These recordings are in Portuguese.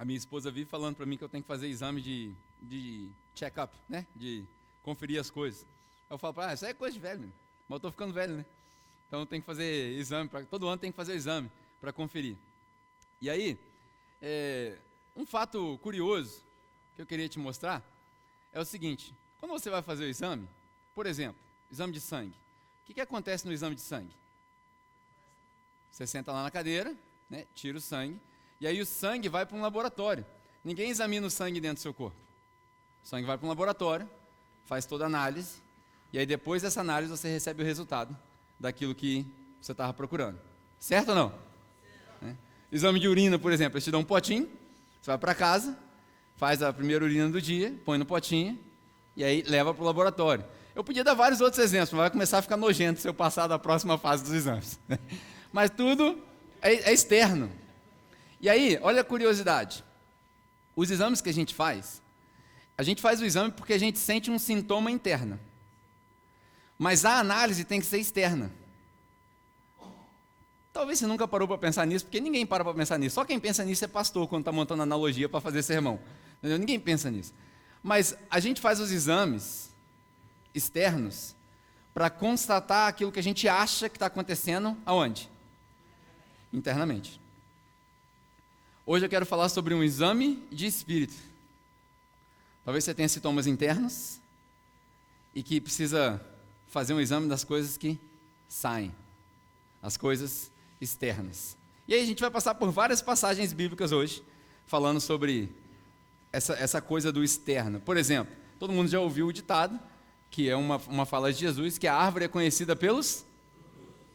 A minha esposa vive falando para mim que eu tenho que fazer exame de check-up, né? De conferir as coisas. Eu falo para ela, isso aí é coisa de velho, né? Mas eu estou ficando velho, né? Então eu tenho que fazer exame, todo ano tem que fazer exame para conferir. E aí, um fato curioso que eu queria te mostrar é o seguinte: quando você vai fazer o exame, por exemplo, exame de sangue, o que acontece no exame de sangue? Você senta lá na cadeira, né, tira o sangue, e aí o sangue vai para um laboratório. Ninguém examina o sangue dentro do seu corpo. O sangue vai para um laboratório, faz toda a análise, e aí depois dessa análise você recebe o resultado daquilo que você estava procurando. Certo ou não? Certo. Exame de urina, por exemplo, eles te dão um potinho, você vai para casa, faz a primeira urina do dia, põe no potinho, e aí leva para o laboratório. Eu podia dar vários outros exemplos, mas vai começar a ficar nojento se eu passar da próxima fase dos exames. Mas tudo é externo. E aí, olha a curiosidade. Os exames que a gente faz o exame porque a gente sente um sintoma interno. Mas a análise tem que ser externa. Talvez você nunca parou para pensar nisso, porque ninguém para pensar nisso. Só quem pensa nisso é pastor, quando está montando analogia para fazer sermão. Entendeu? Ninguém pensa nisso. Mas a gente faz os exames externos para constatar aquilo que a gente acha que está acontecendo aonde? Internamente. Hoje eu quero falar sobre um exame de espírito. Talvez você tenha sintomas internos e que precisa fazer um exame das coisas que saem, as coisas externas. E aí a gente vai passar por várias passagens bíblicas hoje, falando sobre essa coisa do externo. Por exemplo, todo mundo já ouviu o ditado, que é uma fala de Jesus, que a árvore é conhecida pelos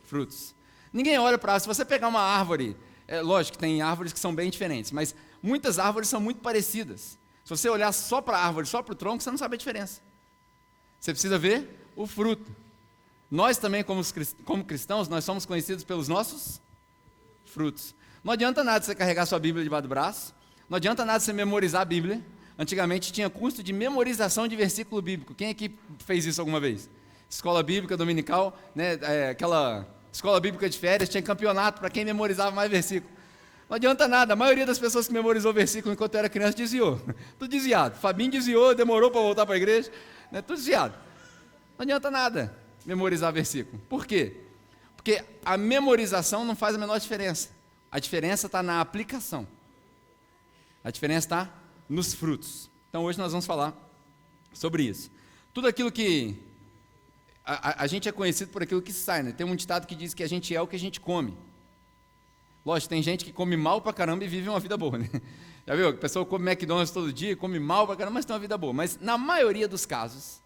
frutos. Ninguém olha para ela. Se você pegar uma árvore, lógico que tem árvores que são bem diferentes, mas muitas árvores são muito parecidas. Se você olhar só para a árvore, só para o tronco, você não sabe a diferença. Você precisa ver o fruto. Nós também, como cristãos, nós somos conhecidos pelos nossos frutos. Não adianta nada você carregar sua Bíblia debaixo do braço, não adianta nada você memorizar a Bíblia. Antigamente tinha curso de memorização de versículo bíblico. Quem aqui fez isso alguma vez? Escola bíblica dominical, né, aquela escola bíblica de férias, tinha campeonato para quem memorizava mais versículo. Não adianta nada, a maioria das pessoas que memorizou versículo enquanto era criança desviou. Tudo desviado. Fabinho desviou, demorou para voltar para a igreja, né, tudo desviado. Não adianta nada memorizar versículo. Por quê? Porque a memorização não faz a menor diferença. A diferença está na aplicação. A diferença está nos frutos. Então hoje nós vamos falar sobre isso. Tudo aquilo que a gente é conhecido por aquilo que sai, né? Tem um ditado que diz que a gente é o que a gente come. Lógico, tem gente que come mal pra caramba e vive uma vida boa, né? Já viu? A pessoa come McDonald's todo dia, come mal pra caramba, mas tem uma vida boa. Mas na maioria dos casos,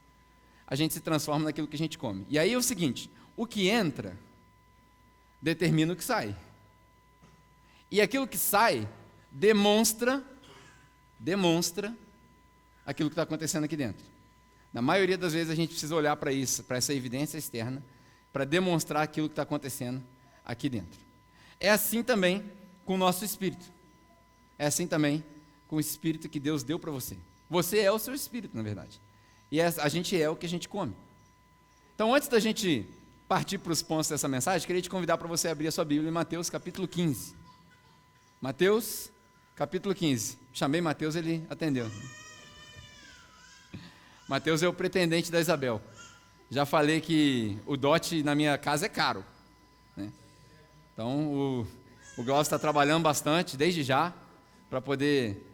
a gente se transforma naquilo que a gente come. E aí é o seguinte, o que entra determina o que sai. E aquilo que sai demonstra aquilo que está acontecendo aqui dentro. Na maioria das vezes a gente precisa olhar para isso, para essa evidência externa, para demonstrar aquilo que está acontecendo aqui dentro. É assim também com o nosso espírito. É assim também com o espírito que Deus deu para você. Você é o seu espírito, na verdade. E a gente é o que a gente come. Então, antes da gente partir para os pontos dessa mensagem, queria te convidar para você abrir a sua Bíblia em Mateus capítulo 15. Mateus capítulo 15. Chamei Mateus, ele atendeu. Mateus é o pretendente da Isabel. Já falei que o dote na minha casa é caro, né? Então o Glaucio está trabalhando bastante, desde já, para poder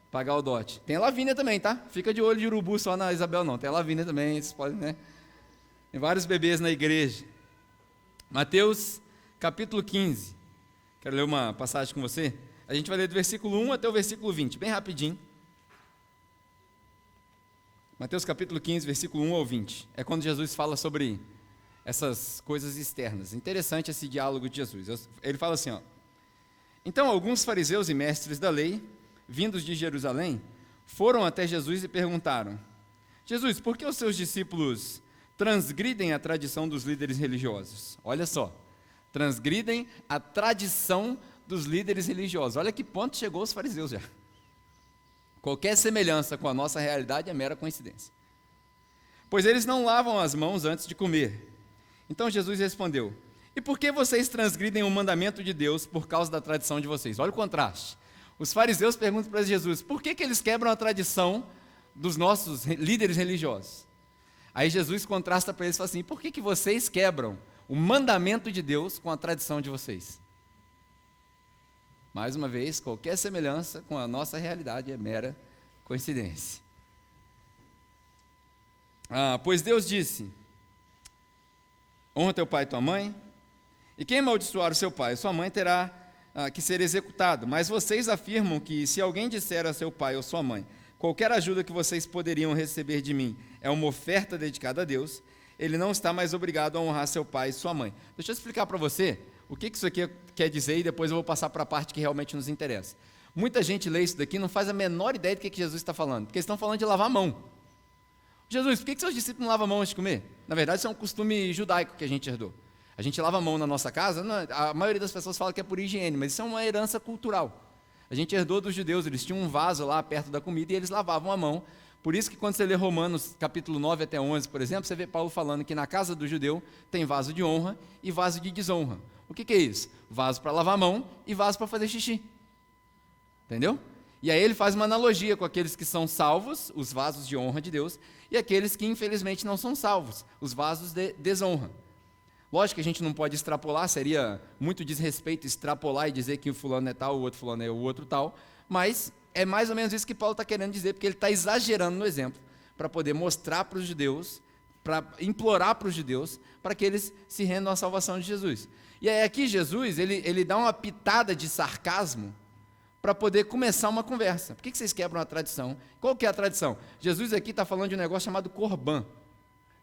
pagar o dote. Tem a Lavínia também, tá? Fica de olho de urubu só na Isabel não. Tem a Lavínia também, vocês podem, né? Tem vários bebês na igreja. Mateus capítulo 15. Quero ler uma passagem com você. A gente vai ler do versículo 1 até o versículo 20, bem rapidinho. Mateus capítulo 15, versículo 1 ao 20. É quando Jesus fala sobre essas coisas externas. Interessante esse diálogo de Jesus. Ele fala assim, ó. Então alguns fariseus e mestres da lei, vindos de Jerusalém, foram até Jesus e perguntaram: Jesus, por que os seus discípulos transgridem a tradição dos líderes religiosos? Olha só, transgridem a tradição dos líderes religiosos. Olha que ponto chegou os fariseus já. Qualquer semelhança com a nossa realidade é mera coincidência. Pois eles não lavam as mãos antes de comer. Então Jesus respondeu: e por que vocês transgridem o mandamento de Deus por causa da tradição de vocês? Olha o contraste. Os fariseus perguntam para Jesus, por que eles quebram a tradição dos nossos líderes religiosos? Aí Jesus contrasta para eles e fala assim, por que vocês quebram o mandamento de Deus com a tradição de vocês? Mais uma vez, qualquer semelhança com a nossa realidade é mera coincidência. Pois Deus disse, honra teu pai e tua mãe, e quem amaldiçoar o seu pai e sua mãe terá que ser executado. Mas vocês afirmam que se alguém disser a seu pai ou sua mãe, qualquer ajuda que vocês poderiam receber de mim é uma oferta dedicada a Deus, ele não está mais obrigado a honrar seu pai e sua mãe. Deixa eu explicar para você o que isso aqui quer dizer e depois eu vou passar para a parte que realmente nos interessa. Muita gente lê isso daqui e não faz a menor ideia do que Jesus está falando, porque eles estão falando de lavar a mão. Jesus, por que seus discípulos não lavam a mão antes de comer? Na verdade, isso é um costume judaico que a gente herdou. A gente lava a mão na nossa casa, a maioria das pessoas fala que é por higiene, mas isso é uma herança cultural. A gente herdou dos judeus, eles tinham um vaso lá perto da comida e eles lavavam a mão. Por isso que quando você lê Romanos capítulo 9 até 11, por exemplo, você vê Paulo falando que na casa do judeu tem vaso de honra e vaso de desonra. O que é isso? Vaso para lavar a mão e vaso para fazer xixi. Entendeu? E aí ele faz uma analogia com aqueles que são salvos, os vasos de honra de Deus, e aqueles que infelizmente não são salvos, os vasos de desonra. Lógico que a gente não pode extrapolar, seria muito desrespeito extrapolar e dizer que o fulano é tal, o outro fulano é o outro tal, mas é mais ou menos isso que Paulo está querendo dizer, porque ele está exagerando no exemplo, para poder mostrar para os judeus, para implorar para os judeus, para que eles se rendam à salvação de Jesus. E aí aqui Jesus, ele dá uma pitada de sarcasmo, para poder começar uma conversa. Por que vocês quebram a tradição? Qual que é a tradição? Jesus aqui está falando de um negócio chamado Corban,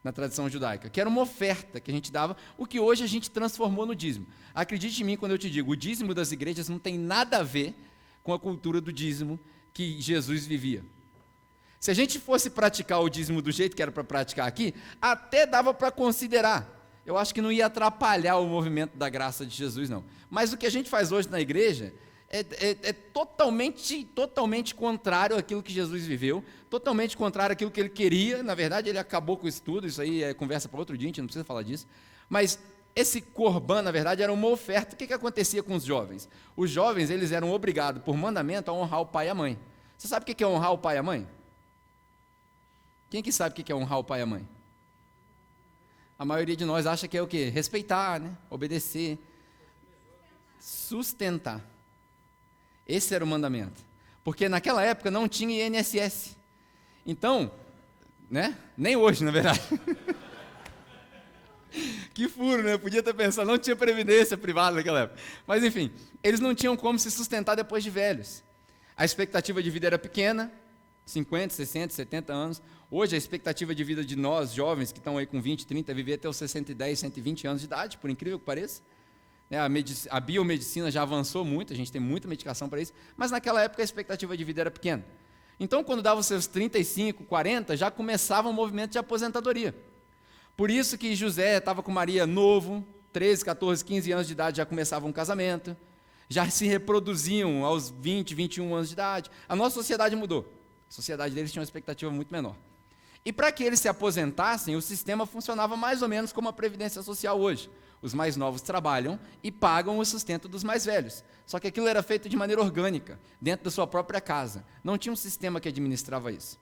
na tradição judaica, que era uma oferta que a gente dava, o que hoje a gente transformou no dízimo. Acredite em mim quando eu te digo, o dízimo das igrejas não tem nada a ver com a cultura do dízimo que Jesus vivia. Se a gente fosse praticar o dízimo do jeito que era para praticar aqui, até dava para considerar. Eu acho que não ia atrapalhar o movimento da graça de Jesus, não. Mas o que a gente faz hoje na igreja é totalmente contrário àquilo que Jesus viveu, totalmente contrário àquilo que ele queria. Na verdade, ele acabou com isso tudo, isso aí é conversa para outro dia, a gente não precisa falar disso. Mas esse corban, na verdade, era uma oferta. O que acontecia com os jovens? Os jovens, eles eram obrigados, por mandamento, a honrar o pai e a mãe. Você sabe o que é honrar o pai e a mãe? Quem que sabe o que é honrar o pai e a mãe? A maioria de nós acha que é o quê? Respeitar, né? Obedecer, sustentar. Esse era o mandamento, porque naquela época não tinha INSS, então, né? Nem hoje, na verdade. Que furo, né? Podia ter pensado, não tinha previdência privada naquela época. Mas enfim, eles não tinham como se sustentar depois de velhos. A expectativa de vida era pequena, 50, 60, 70 anos. Hoje a expectativa de vida de nós, jovens, que estão aí com 20, 30, viver até os 110, 120 anos de idade, por incrível que pareça. A biomedicina já avançou muito, a gente tem muita medicação para isso, mas naquela época a expectativa de vida era pequena. Então, quando dava os seus 35, 40, já começava um movimento de aposentadoria. Por isso que José estava com Maria novo, 13, 14, 15 anos de idade, já começava um casamento, já se reproduziam aos 20, 21 anos de idade. A nossa sociedade mudou. A sociedade deles tinha uma expectativa muito menor. E para que eles se aposentassem, o sistema funcionava mais ou menos como a Previdência Social hoje. Os mais novos trabalham e pagam o sustento dos mais velhos. Só que aquilo era feito de maneira orgânica, dentro da sua própria casa. Não tinha um sistema que administrava isso.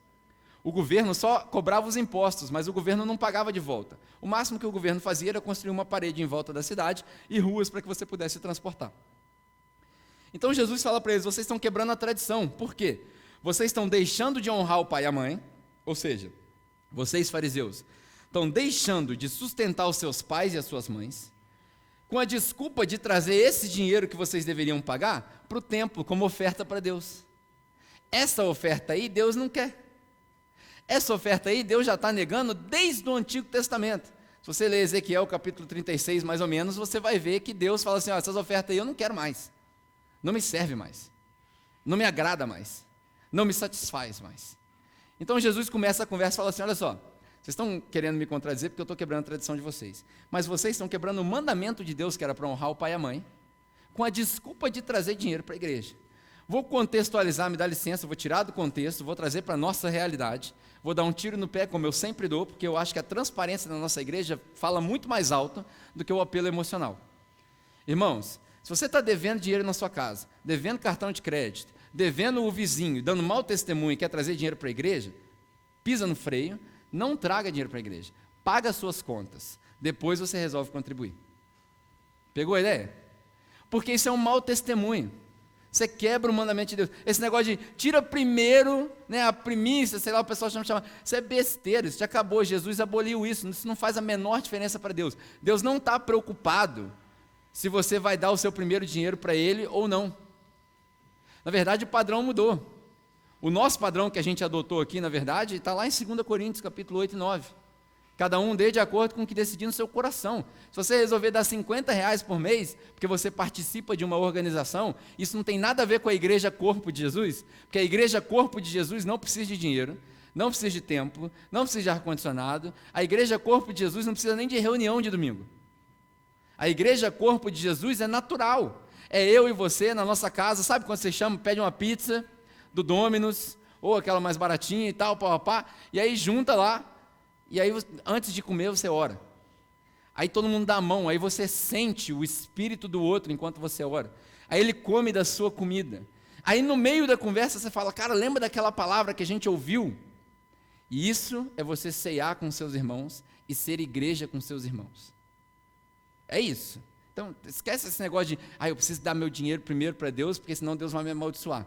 O governo só cobrava os impostos, mas o governo não pagava de volta. O máximo que o governo fazia era construir uma parede em volta da cidade e ruas para que você pudesse se transportar. Então Jesus fala para eles, vocês estão quebrando a tradição. Por quê? Vocês estão deixando de honrar o pai e a mãe, ou seja, vocês fariseus, estão deixando de sustentar os seus pais e as suas mães, com a desculpa de trazer esse dinheiro que vocês deveriam pagar para o templo, como oferta para Deus. Essa oferta aí, Deus não quer. Essa oferta aí, Deus já está negando desde o Antigo Testamento. Se você ler Ezequiel, capítulo 36, mais ou menos, você vai ver que Deus fala assim, essas ofertas aí eu não quero mais. Não me serve mais. Não me agrada mais. Não me satisfaz mais. Então Jesus começa a conversa e fala assim, olha só, vocês estão querendo me contradizer porque eu estou quebrando a tradição de vocês. Mas vocês estão quebrando o mandamento de Deus, que era para honrar o pai e a mãe, com a desculpa de trazer dinheiro para a igreja. Vou contextualizar, me dá licença, vou tirar do contexto, vou trazer para a nossa realidade, vou dar um tiro no pé, como eu sempre dou, porque eu acho que a transparência da nossa igreja fala muito mais alto do que o apelo emocional. Irmãos, se você está devendo dinheiro na sua casa, devendo cartão de crédito, devendo o vizinho, dando mau testemunho e quer trazer dinheiro para a igreja, pisa no freio, não traga dinheiro para a igreja, paga as suas contas, depois você resolve contribuir. Pegou a ideia? Porque isso é um mau testemunho. Você quebra o mandamento de Deus. Esse negócio de tira primeiro, né, a primícia, sei lá, o pessoal chama, isso é besteira, isso já acabou, Jesus aboliu isso não faz a menor diferença para Deus. Deus não está preocupado se você vai dar o seu primeiro dinheiro para Ele ou não. Na verdade, o padrão mudou. O nosso padrão que a gente adotou aqui, na verdade, está lá em 2 Coríntios, capítulo 8 e 9. Cada um dê de acordo com o que decidir no seu coração. Se você resolver dar R$50 por mês, porque você participa de uma organização, isso não tem nada a ver com a igreja corpo de Jesus, porque a igreja corpo de Jesus não precisa de dinheiro, não precisa de tempo, não precisa de ar-condicionado, a igreja corpo de Jesus não precisa nem de reunião de domingo. A igreja corpo de Jesus é natural, é eu e você na nossa casa, sabe quando você chama, pede uma pizza do Domino's, ou aquela mais baratinha e tal, e aí junta lá, e aí antes de comer você ora, aí todo mundo dá a mão, aí você sente o espírito do outro enquanto você ora, aí ele come da sua comida, aí no meio da conversa você fala, cara, lembra daquela palavra que a gente ouviu? E isso é você ceiar com seus irmãos e ser igreja com seus irmãos, é isso. Então esquece esse negócio de, eu preciso dar meu dinheiro primeiro para Deus, porque senão Deus vai me amaldiçoar.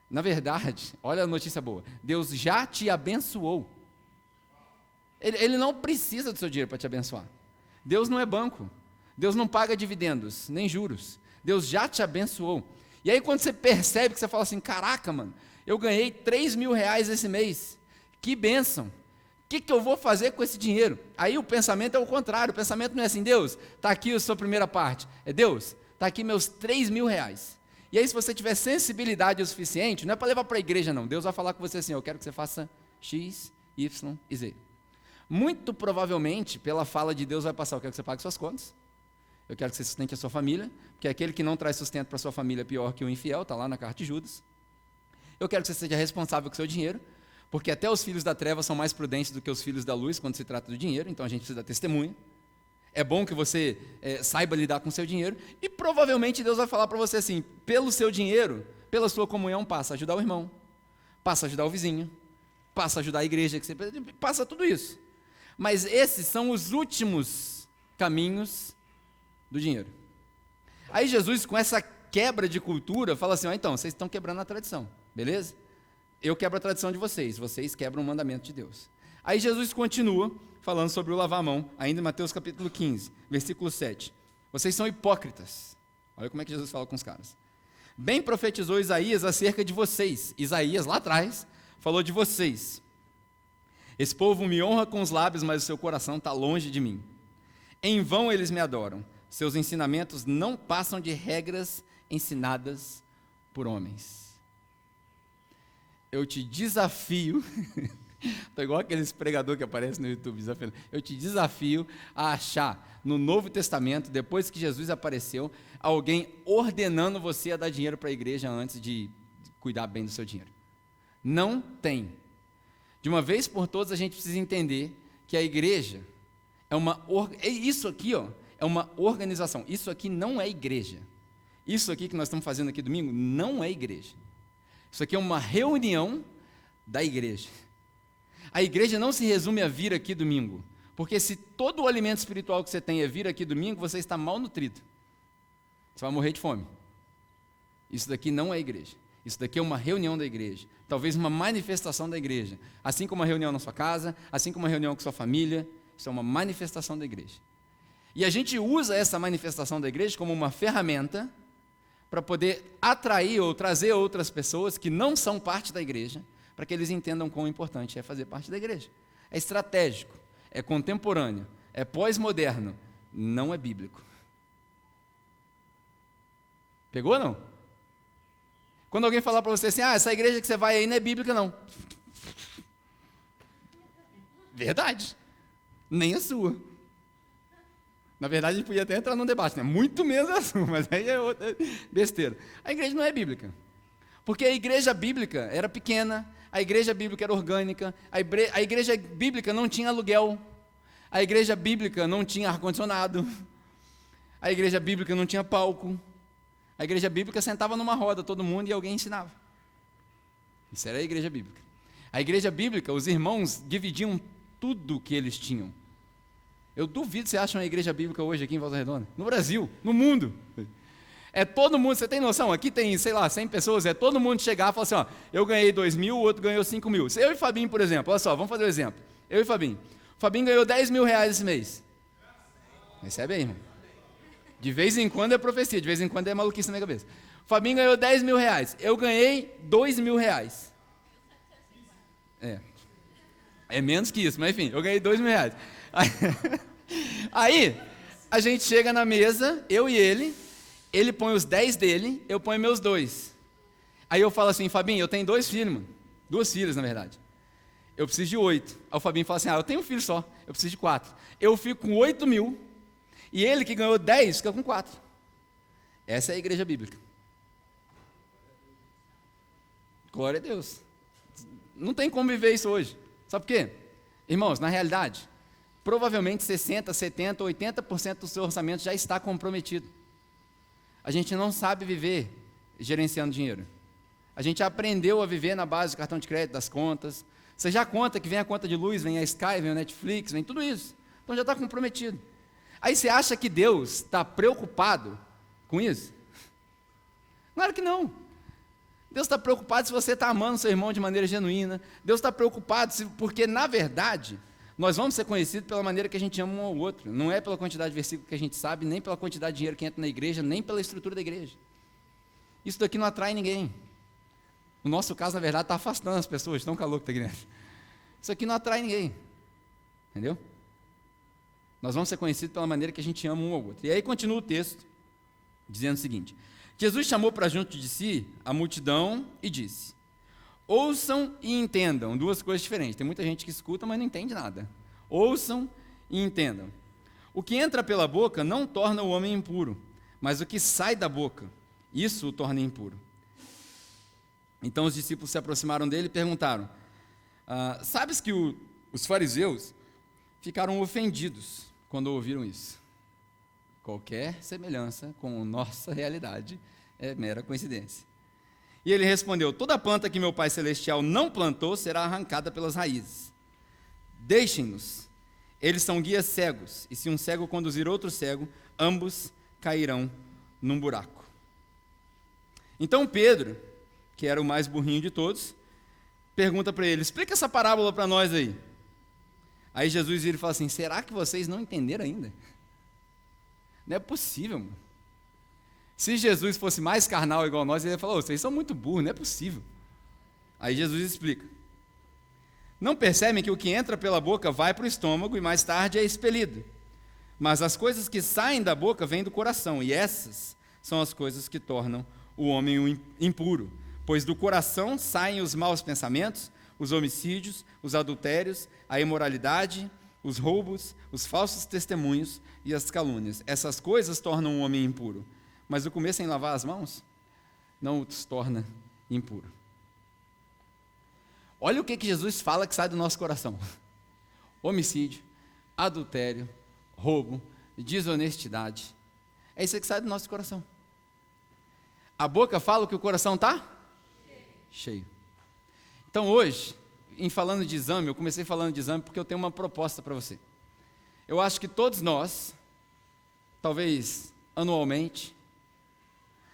Na verdade, olha a notícia boa, Deus já te abençoou. Ele não precisa do seu dinheiro para te abençoar. Deus não é banco. Deus não paga dividendos, nem juros. Deus já te abençoou. E aí quando você percebe que você fala assim, caraca, mano, eu ganhei R$3.000 esse mês. Que bênção. O que eu vou fazer com esse dinheiro? Aí o pensamento é o contrário. O pensamento não é assim, Deus, está aqui a sua primeira parte. É Deus, está aqui meus R$3.000. E aí se você tiver sensibilidade o suficiente, não é para levar para a igreja não. Deus vai falar com você assim, eu quero que você faça X, Y e Z. Muito provavelmente, pela fala de Deus vai passar, eu quero que você pague suas contas, eu quero que você sustente a sua família, porque aquele que não traz sustento para a sua família é pior que o infiel, está lá na carta de Judas. Eu quero que você seja responsável com o seu dinheiro, porque até os filhos da treva são mais prudentes do que os filhos da luz quando se trata do dinheiro, então a gente precisa dar testemunha. É bom que você saiba lidar com o seu dinheiro, e provavelmente Deus vai falar para você assim, pelo seu dinheiro, pela sua comunhão, passa a ajudar o irmão, passa a ajudar o vizinho, passa a ajudar a igreja, que você passa tudo isso. Mas esses são os últimos caminhos do dinheiro. Aí Jesus, com essa quebra de cultura, fala assim, então, vocês estão quebrando a tradição, beleza? Eu quebro a tradição de vocês, vocês quebram o mandamento de Deus. Aí Jesus continua falando sobre o lavar a mão, ainda em Mateus capítulo 15, versículo 7. Vocês são hipócritas. Olha como é que Jesus fala com os caras. Bem profetizou Isaías acerca de vocês. Isaías, lá atrás, falou de vocês. Esse povo me honra com os lábios, mas o seu coração está longe de mim. Em vão eles me adoram. Seus ensinamentos não passam de regras ensinadas por homens. Eu te desafio, estou igual aqueles pregadores que aparecem no YouTube, desafiando. Eu te desafio a achar no Novo Testamento, depois que Jesus apareceu, alguém ordenando você a dar dinheiro para a igreja antes de cuidar bem do seu dinheiro. Não tem. De uma vez por todas a gente precisa entender que a igreja isso aqui, é uma organização. Isso aqui não é igreja. Isso aqui que nós estamos fazendo aqui domingo não é igreja. Isso aqui é uma reunião da igreja. A igreja não se resume a vir aqui domingo, porque se todo o alimento espiritual que você tem é vir aqui domingo, você está mal nutrido. Você vai morrer de fome. Isso daqui não é igreja. Isso daqui é uma reunião da igreja, talvez uma manifestação da igreja, assim como uma reunião na sua casa, assim como uma reunião com sua família, isso é uma manifestação da igreja. E a gente usa essa manifestação da igreja como uma ferramenta para poder atrair ou trazer outras pessoas que não são parte da igreja, para que eles entendam quão importante é fazer parte da igreja. É estratégico, é contemporâneo, é pós-moderno, não é bíblico. Pegou ou não? Quando alguém falar para você assim, essa igreja que você vai aí não é bíblica não. Verdade. Nem a sua. Na verdade, a gente podia até entrar num debate, né? Muito menos a sua, mas aí é outra besteira. A igreja não é bíblica. Porque a igreja bíblica era pequena, a igreja bíblica era orgânica, a igreja bíblica não tinha aluguel, a igreja bíblica não tinha ar-condicionado, a igreja bíblica não tinha palco, A igreja bíblica sentava numa roda, todo mundo, e alguém ensinava. Isso era a igreja bíblica. A igreja bíblica, os irmãos dividiam tudo que eles tinham. Eu duvido que você acha uma igreja bíblica hoje aqui em Volta Redonda. No Brasil, no mundo. É todo mundo, você tem noção? Aqui tem, sei lá, 100 pessoas, é todo mundo chegar e falar assim, ó, eu ganhei 2.000, o outro ganhou 5.000. Eu e Fabinho, por exemplo, olha só, vamos fazer um exemplo. Eu e Fabinho. O Fabinho ganhou 10.000 reais esse mês. Recebe aí, irmão. De vez em quando é profecia, de vez em quando é maluquice na minha cabeça. O Fabinho ganhou 10.000 reais. Eu ganhei 2.000 reais. É menos que isso, mas enfim, eu ganhei 2.000 reais. Aí, a gente chega na mesa, eu e ele põe os 10 dele, eu ponho meus 2. Aí eu falo assim, Fabinho, eu tenho 2 filhos, mano. 2 filhas, na verdade. Eu preciso de 8. Aí o Fabinho fala assim, eu tenho um filho só, eu preciso de 4. Eu fico com 8.000, e ele que ganhou 10, fica com 4. Essa é a igreja bíblica. Glória a Deus. Não tem como viver isso hoje. Sabe por quê? Irmãos, na realidade, provavelmente 60%, 70%, 80% do seu orçamento já está comprometido. A gente não sabe viver gerenciando dinheiro. A gente aprendeu a viver na base do cartão de crédito, das contas. Você já conta que vem a conta de luz, vem a Sky, vem o Netflix, vem tudo isso. Então já está comprometido. Aí você acha que Deus está preocupado com isso? Claro que não. Deus está preocupado se você está amando seu irmão de maneira genuína. Deus está preocupado porque, na verdade, nós vamos ser conhecidos pela maneira que a gente ama um ao outro. Não é pela quantidade de versículos que a gente sabe, nem pela quantidade de dinheiro que entra na igreja, nem pela estrutura da igreja. Isso daqui não atrai ninguém. No nosso caso, na verdade, está afastando as pessoas, tão calor que está aqui dentro. Isso aqui não atrai ninguém. Entendeu? Nós vamos ser conhecidos pela maneira que a gente ama um ao outro. E aí continua o texto, dizendo o seguinte: Jesus chamou para junto de si a multidão e disse: ouçam e entendam, 2 coisas diferentes. Tem muita gente que escuta, mas não entende nada. Ouçam e entendam. O que entra pela boca não torna o homem impuro, mas o que sai da boca, isso o torna impuro. Então os discípulos se aproximaram dele e perguntaram: sabes que os fariseus ficaram ofendidos quando ouviram isso? Qualquer semelhança com nossa realidade é mera coincidência. E ele respondeu: toda planta que meu Pai Celestial não plantou será arrancada pelas raízes. Deixem-nos, eles são guias cegos, e se um cego conduzir outro cego, ambos cairão num buraco. Então Pedro, que era o mais burrinho de todos, pergunta para ele: explica essa parábola para nós aí. Aí Jesus vira e fala assim: será que vocês não entenderam ainda? Não é possível, mano. Se Jesus fosse mais carnal igual nós, ele ia falar: vocês são muito burros, não é possível. Aí Jesus explica: não percebem que o que entra pela boca vai para o estômago e mais tarde é expelido. Mas as coisas que saem da boca vêm do coração, e essas são as coisas que tornam o homem impuro. Pois do coração saem os maus pensamentos, os homicídios, os adultérios, a imoralidade, os roubos, os falsos testemunhos e as calúnias. Essas coisas tornam o homem impuro. Mas o comer sem lavar as mãos não os torna impuro. Olha o que Jesus fala que sai do nosso coração: homicídio, adultério, roubo, desonestidade. É isso que sai do nosso coração. A boca fala que o coração está cheio. Então hoje, em falando de exame, eu comecei falando de exame porque eu tenho uma proposta para você. Eu acho que todos nós, talvez anualmente,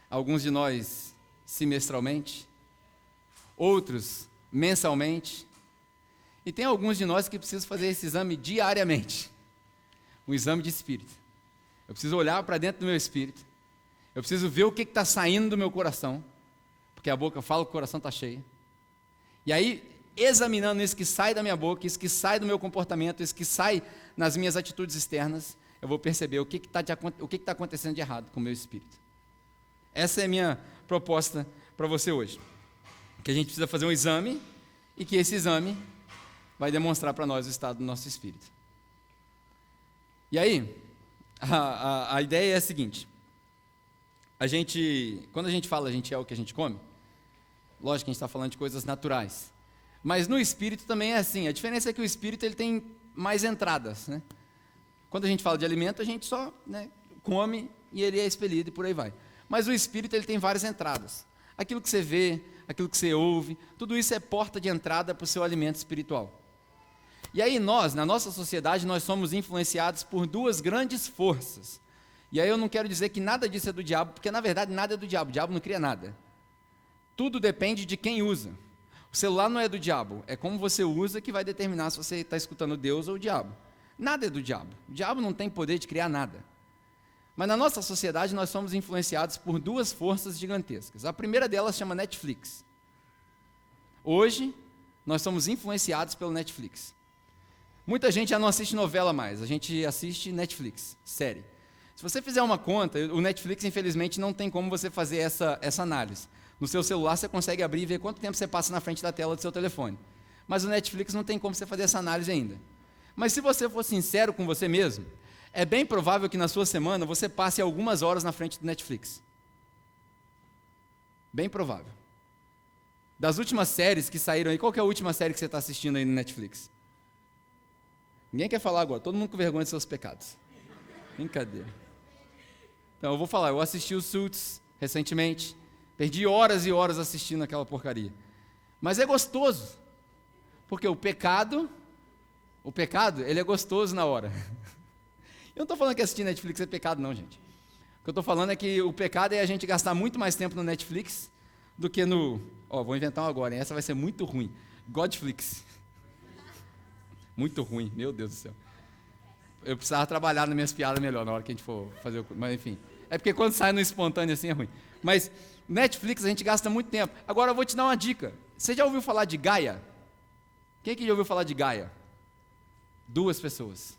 alguns de nós semestralmente, outros mensalmente, e tem alguns de nós que precisam fazer esse exame diariamente, um exame de espírito. Eu preciso olhar para dentro do meu espírito, eu preciso ver o que está saindo do meu coração, porque a boca fala que o coração está cheio, e aí, examinando isso que sai da minha boca, isso que sai do meu comportamento, isso que sai nas minhas atitudes externas, eu vou perceber o que está acontecendo de errado com o meu espírito. Essa é a minha proposta para você hoje. Que a gente precisa fazer um exame e que esse exame vai demonstrar para nós o estado do nosso espírito. E aí, a ideia é a seguinte: quando a gente fala a gente é o que a gente come, lógico que a gente está falando de coisas naturais. Mas no espírito também é assim. A diferença é que o espírito ele tem mais entradas, né? Quando a gente fala de alimento, a gente só, né, come e ele é expelido e por aí vai. Mas o espírito ele tem várias entradas. Aquilo que você vê, aquilo que você ouve, tudo isso é porta de entrada para o seu alimento espiritual. E aí nós, na nossa sociedade, nós somos influenciados por duas grandes forças. E aí eu não quero dizer que nada disso é do diabo, porque na verdade nada é do diabo, o diabo não cria nada. Tudo depende de quem usa. O celular não é do diabo, é como você usa que vai determinar se você está escutando Deus ou o diabo. Nada é do diabo, o diabo não tem poder de criar nada. Mas na nossa sociedade nós somos influenciados por duas forças gigantescas. A primeira delas chama Netflix. Hoje, nós somos influenciados pelo Netflix. Muita gente já não assiste novela mais, a gente assiste Netflix, série. Se você fizer uma conta, o Netflix infelizmente não tem como você fazer essa análise. No seu celular você consegue abrir e ver quanto tempo você passa na frente da tela do seu telefone. Mas o Netflix não tem como você fazer essa análise ainda. Mas se você for sincero com você mesmo, é bem provável que na sua semana você passe algumas horas na frente do Netflix. Bem provável. Das últimas séries que saíram aí, qual que é a última série que você está assistindo aí no Netflix? Ninguém quer falar agora, todo mundo com vergonha de seus pecados. Brincadeira. Então eu vou falar, eu assisti o Suits recentemente, perdi horas e horas assistindo aquela porcaria. Mas é gostoso, porque o pecado, ele é gostoso na hora. Eu não estou falando que assistir Netflix é pecado não, gente. O que eu estou falando é que o pecado é a gente gastar muito mais tempo no Netflix do que no... vou inventar um agora, hein? Essa vai ser muito ruim. Godflix. Muito ruim, meu Deus do céu. Eu precisava trabalhar nas minhas piadas melhor na hora que a gente for fazer o... Mas enfim, é porque quando sai no espontâneo assim é ruim. Mas Netflix a gente gasta muito tempo. Agora eu vou te dar uma dica. Você já ouviu falar de Gaia? Quem aqui já ouviu falar de Gaia? 2 pessoas.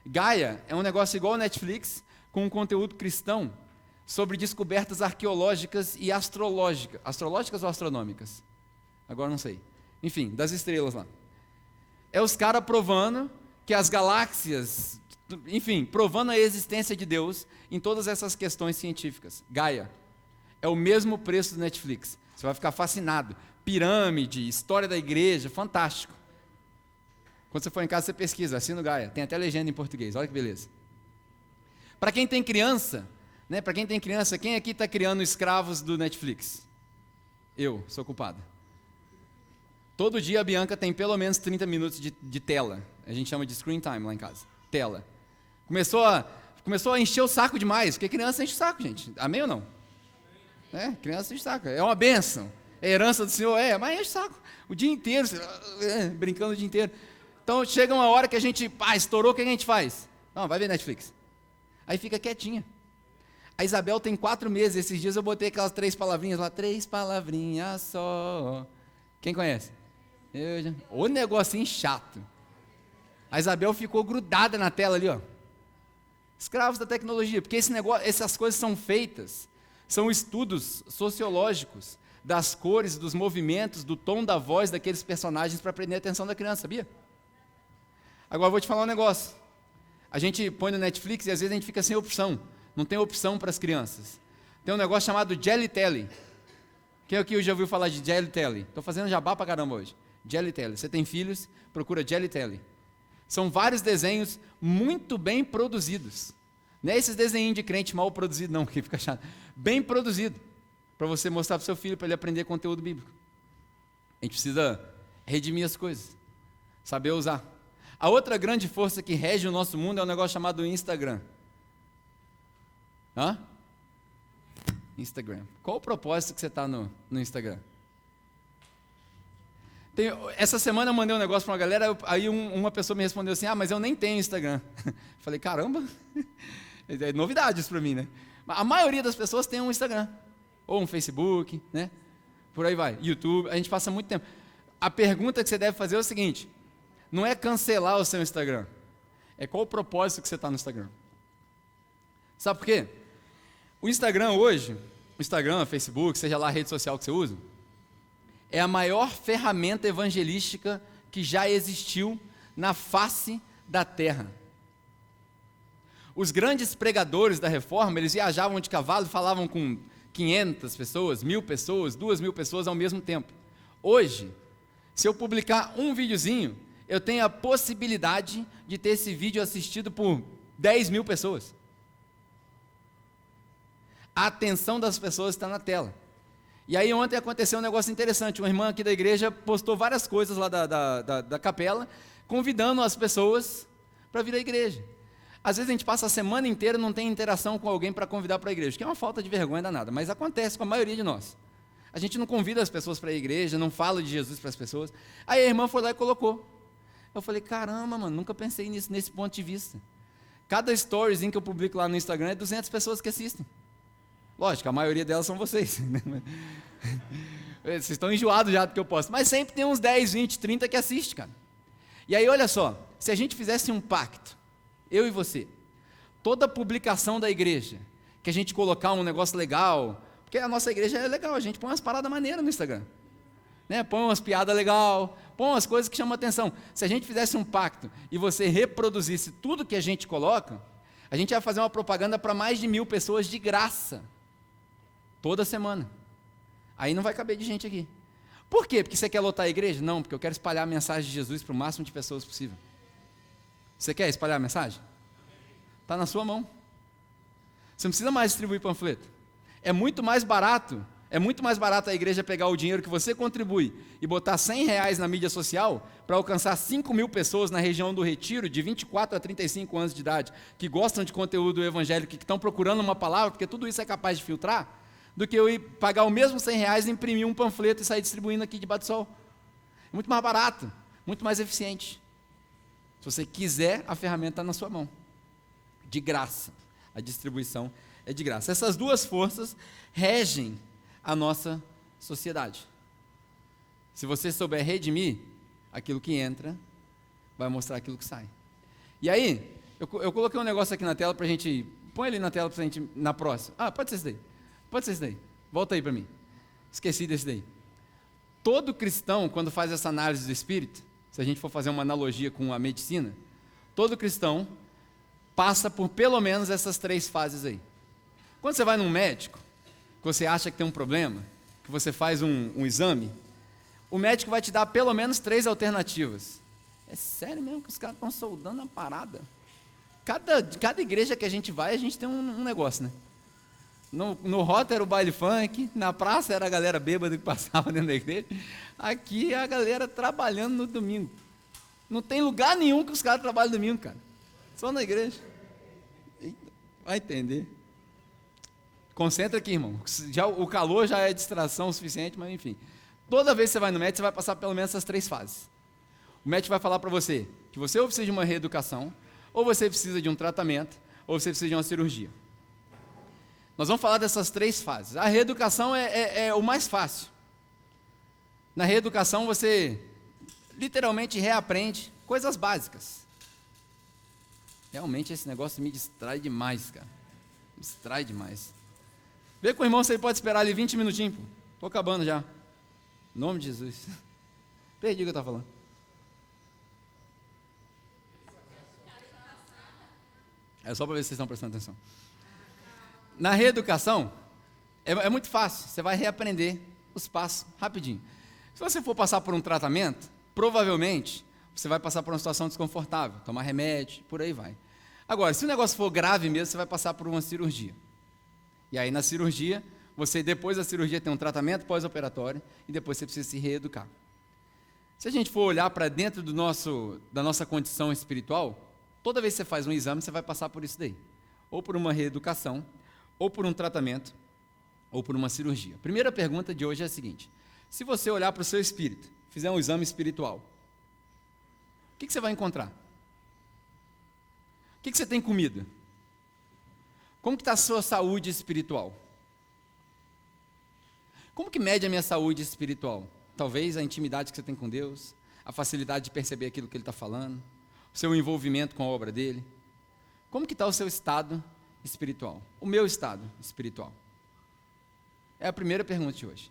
Gaia é um negócio igual ao Netflix, com um conteúdo cristão sobre descobertas arqueológicas e astrológicas. Astrológicas ou astronômicas? Agora não sei. Enfim, das estrelas lá. É os caras provando que as galáxias, enfim, provando a existência de Deus em todas essas questões científicas. Gaia. É o mesmo preço do Netflix. Você vai ficar fascinado. Pirâmide, história da igreja, fantástico. Quando você for em casa, você pesquisa, assina o Gaia. Tem até legenda em português, olha que beleza. Para quem tem criança, quem aqui está criando escravos do Netflix? Eu, sou culpado. Todo dia a Bianca tem pelo menos 30 minutos de tela. A gente chama de screen time lá em casa. Tela. Começou a encher o saco demais, porque criança enche o saco, gente. Amém ou não? Criança enche o saco. É uma bênção. É herança do Senhor, mas enche o saco. O dia inteiro, brincando o dia inteiro. Então chega uma hora que a gente, estourou, o que a gente faz? Não, vai ver Netflix. Aí fica quietinha. A Isabel tem 4 meses, esses dias eu botei aquelas 3 palavrinhas lá, 3 palavrinhas só. Quem conhece? O negocinho chato. A Isabel ficou grudada na tela ali, ó. Escravos da tecnologia, porque essas coisas são feitas, são estudos sociológicos das cores, dos movimentos, do tom da voz daqueles personagens para prender a atenção da criança, sabia? Agora eu vou te falar um negócio. A gente põe no Netflix e às vezes a gente fica sem opção. Não tem opção para as crianças. Tem um negócio chamado Jelly Telly. Quem aqui já ouviu falar de Jelly Telly? Estou fazendo jabá para caramba hoje. Jelly Telly. Você tem filhos, procura Jelly Telly. São vários desenhos muito bem produzidos. Não é esses desenhos de crente mal produzido não, que fica chato. Bem produzido. Para você mostrar para o seu filho, para ele aprender conteúdo bíblico. A gente precisa redimir as coisas. Saber usar. A outra grande força que rege o nosso mundo é um negócio chamado Instagram. Instagram. Qual o propósito que você está no Instagram? Essa semana eu mandei um negócio para uma galera, aí uma pessoa me respondeu assim, mas eu nem tenho Instagram. Falei, caramba, é novidades para mim, né? A maioria das pessoas tem um Instagram, ou um Facebook, né? Por aí vai, YouTube, a gente passa muito tempo. A pergunta que você deve fazer é o seguinte, não é cancelar o seu Instagram, é qual o propósito que você está no Instagram. Sabe por quê? O Instagram hoje, Facebook, seja lá a rede social que você usa, é a maior ferramenta evangelística que já existiu na face da terra. Os grandes pregadores da reforma, eles viajavam de cavalo e falavam com 500 pessoas, 1.000 pessoas, 2.000 pessoas ao mesmo tempo. Hoje, se eu publicar um videozinho, eu tenho a possibilidade de ter esse vídeo assistido por 10.000 pessoas. A atenção das pessoas está na tela. E aí ontem aconteceu um negócio interessante, uma irmã aqui da igreja postou várias coisas lá da capela, convidando as pessoas para vir à igreja. Às vezes a gente passa a semana inteira e não tem interação com alguém para convidar para a igreja, que é uma falta de vergonha danada, mas acontece com a maioria de nós. A gente não convida as pessoas para a igreja, não fala de Jesus para as pessoas. Aí a irmã foi lá e colocou. Eu falei, caramba, mano, nunca pensei nisso, nesse ponto de vista. Cada storyzinho que eu publico lá no Instagram é 200 pessoas que assistem. Lógico, a maioria delas são vocês. Vocês estão enjoados já do que eu posto. Mas sempre tem uns 10, 20, 30 que assistem, cara. E aí, olha só, se a gente fizesse um pacto, eu e você, toda publicação da igreja, que a gente colocar um negócio legal, porque a nossa igreja é legal, a gente põe umas paradas maneiras no Instagram. Né? Põe umas piadas legais, põe umas coisas que chamam atenção. Se a gente fizesse um pacto e você reproduzisse tudo que a gente coloca, a gente ia fazer uma propaganda para mais de 1.000 pessoas de graça. Toda semana. Aí não vai caber de gente aqui. Por quê? Porque você quer lotar a igreja? Não, porque eu quero espalhar a mensagem de Jesus para o máximo de pessoas possível. Você quer espalhar a mensagem? Está na sua mão. Você não precisa mais distribuir panfleto. É muito mais barato a igreja pegar o dinheiro que você contribui e botar R$100 na mídia social para alcançar 5.000 pessoas na região do Retiro, de 24 a 35 anos de idade, que gostam de conteúdo evangélico, que estão procurando uma palavra, porque tudo isso é capaz de filtrar, do que eu ir pagar o mesmo R$100, imprimir um panfleto e sair distribuindo aqui debaixo do sol. É muito mais barato, muito mais eficiente. Se você quiser, a ferramenta está na sua mão. De graça. A distribuição é de graça. Essas duas forças regem a nossa sociedade. Se você souber redimir, aquilo que entra vai mostrar aquilo que sai. E aí, eu coloquei um negócio aqui na tela para a gente... Põe ali na tela para a gente, na próxima. Pode ser esse daí. Pode ser esse daí. Volta aí para mim. Esqueci desse daí. Todo cristão, quando faz essa análise do espírito, se a gente for fazer uma analogia com a medicina, todo cristão passa por pelo menos essas 3 fases aí. Quando você vai num médico, que você acha que tem um problema, que você faz um exame, o médico vai te dar pelo menos 3 alternativas. É sério mesmo que os caras estão soldando a parada? Cada igreja que a gente vai, a gente tem um negócio, né? No rota era o baile funk, na praça era a galera bêbada que passava dentro da igreja, aqui é a galera trabalhando no domingo. Não tem lugar nenhum que os caras trabalham no domingo, cara. Só na igreja. Vai entender. Concentra aqui, irmão. O calor já é distração o suficiente, mas enfim. Toda vez que você vai no médico, você vai passar pelo menos essas 3 fases. O médico vai falar para você que você ou precisa de uma reeducação, ou você precisa de um tratamento, ou você precisa de uma cirurgia. Nós vamos falar dessas 3 fases. A reeducação é o mais fácil. Na reeducação você literalmente reaprende coisas básicas. Realmente esse negócio me distrai demais, cara. Me distrai demais. Vê com o irmão se ele pode esperar ali 20 minutinhos, pô. Estou acabando já. Em nome de Jesus. Perdi o que eu estava falando. É só para ver se vocês estão prestando atenção. Na reeducação, é muito fácil. Você vai reaprender os passos rapidinho. Se você for passar por um tratamento, provavelmente você vai passar por uma situação desconfortável, tomar remédio, por aí vai. Agora, se o negócio for grave mesmo, você vai passar por uma cirurgia. E aí na cirurgia, você depois da cirurgia tem um tratamento pós-operatório e depois você precisa se reeducar. Se a gente for olhar para dentro da nossa condição espiritual, toda vez que você faz um exame, você vai passar por isso daí. Ou por uma reeducação, ou por um tratamento, ou por uma cirurgia. A primeira pergunta de hoje é a seguinte: se você olhar para o seu espírito, fizer um exame espiritual, o que você vai encontrar? O que você tem comido? Como que está a sua saúde espiritual? Como que mede a minha saúde espiritual? Talvez a intimidade que você tem com Deus, a facilidade de perceber aquilo que Ele está falando, o seu envolvimento com a obra dEle. Como que está o seu estado espiritual? O meu estado espiritual? É a primeira pergunta de hoje.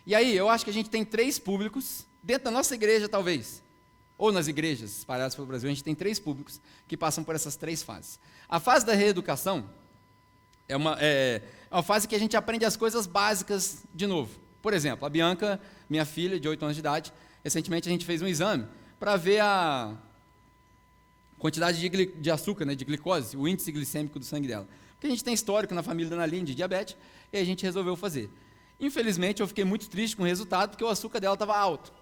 E aí, eu acho que a gente tem 3 públicos, dentro da nossa igreja talvez, ou nas igrejas espalhadas pelo Brasil, a gente tem 3 públicos que passam por essas 3 fases. A fase da reeducação é uma fase que a gente aprende as coisas básicas de novo. Por exemplo, a Bianca, minha filha de 8 anos de idade, recentemente a gente fez um exame para ver a quantidade de açúcar, né, de glicose, o índice glicêmico do sangue dela. Porque a gente tem histórico na família da Ana Aline de diabetes, e a gente resolveu fazer. Infelizmente, eu fiquei muito triste com o resultado, porque o açúcar dela estava alto.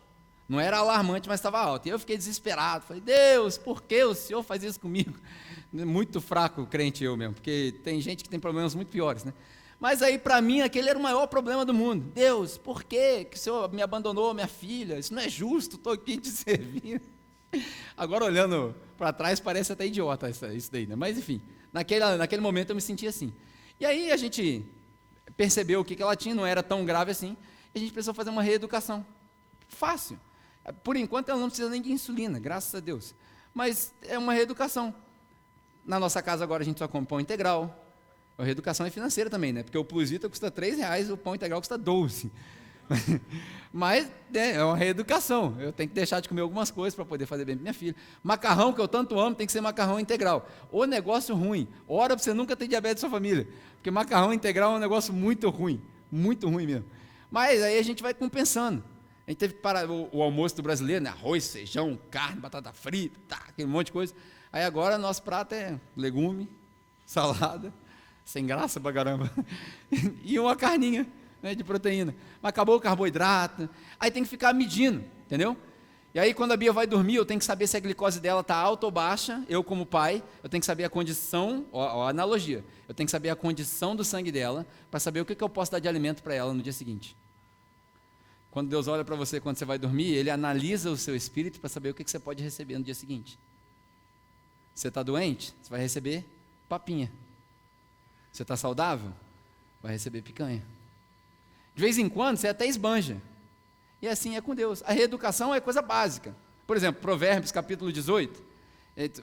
Não era alarmante, mas estava alto. E eu fiquei desesperado. Falei, Deus, por que o Senhor faz isso comigo? Muito fraco crente eu mesmo, porque tem gente que tem problemas muito piores, né? Mas aí, para mim, aquele era o maior problema do mundo. Deus, por que o Senhor me abandonou, minha filha? Isso não é justo, estou aqui te servindo. Agora, olhando para trás, parece até idiota isso daí, né? Mas, enfim, naquele momento eu me senti assim. E aí a gente percebeu o que ela tinha, não era tão grave assim, e a gente precisou fazer uma reeducação. Fácil. Por enquanto, ela não precisa nem de insulina, graças a Deus. Mas é uma reeducação. Na nossa casa agora a gente só come pão integral. A reeducação é financeira também, né? Porque o Plus Vita custa R$3, o pão integral custa 12. Mas é uma reeducação. Eu tenho que deixar de comer algumas coisas para poder fazer bem para minha filha. Macarrão, que eu tanto amo, tem que ser macarrão integral. O negócio ruim. Ora para você nunca ter diabetes na sua família. Porque macarrão integral é um negócio muito ruim mesmo. Mas aí a gente vai compensando. A gente teve que parar o almoço do brasileiro, né? Arroz, feijão, carne, batata frita, aquele monte de coisa. Aí agora nosso prato é legume, salada, sem graça pra caramba, e uma carninha, né, de proteína. Mas acabou o carboidrato, aí tem que ficar medindo, entendeu? E aí quando a Bia vai dormir, eu tenho que saber se a glicose dela está alta ou baixa, eu como pai, eu tenho que saber a condição, ó, a analogia, eu tenho que saber a condição do sangue dela, para saber o que eu posso dar de alimento para ela no dia seguinte. Quando Deus olha para você quando você vai dormir, Ele analisa o seu espírito para saber o que você pode receber no dia seguinte. Você está doente? Você vai receber papinha. Você está saudável? Vai receber picanha. De vez em quando, você até esbanja. E assim é com Deus. A reeducação é coisa básica. Por exemplo, Provérbios capítulo 18,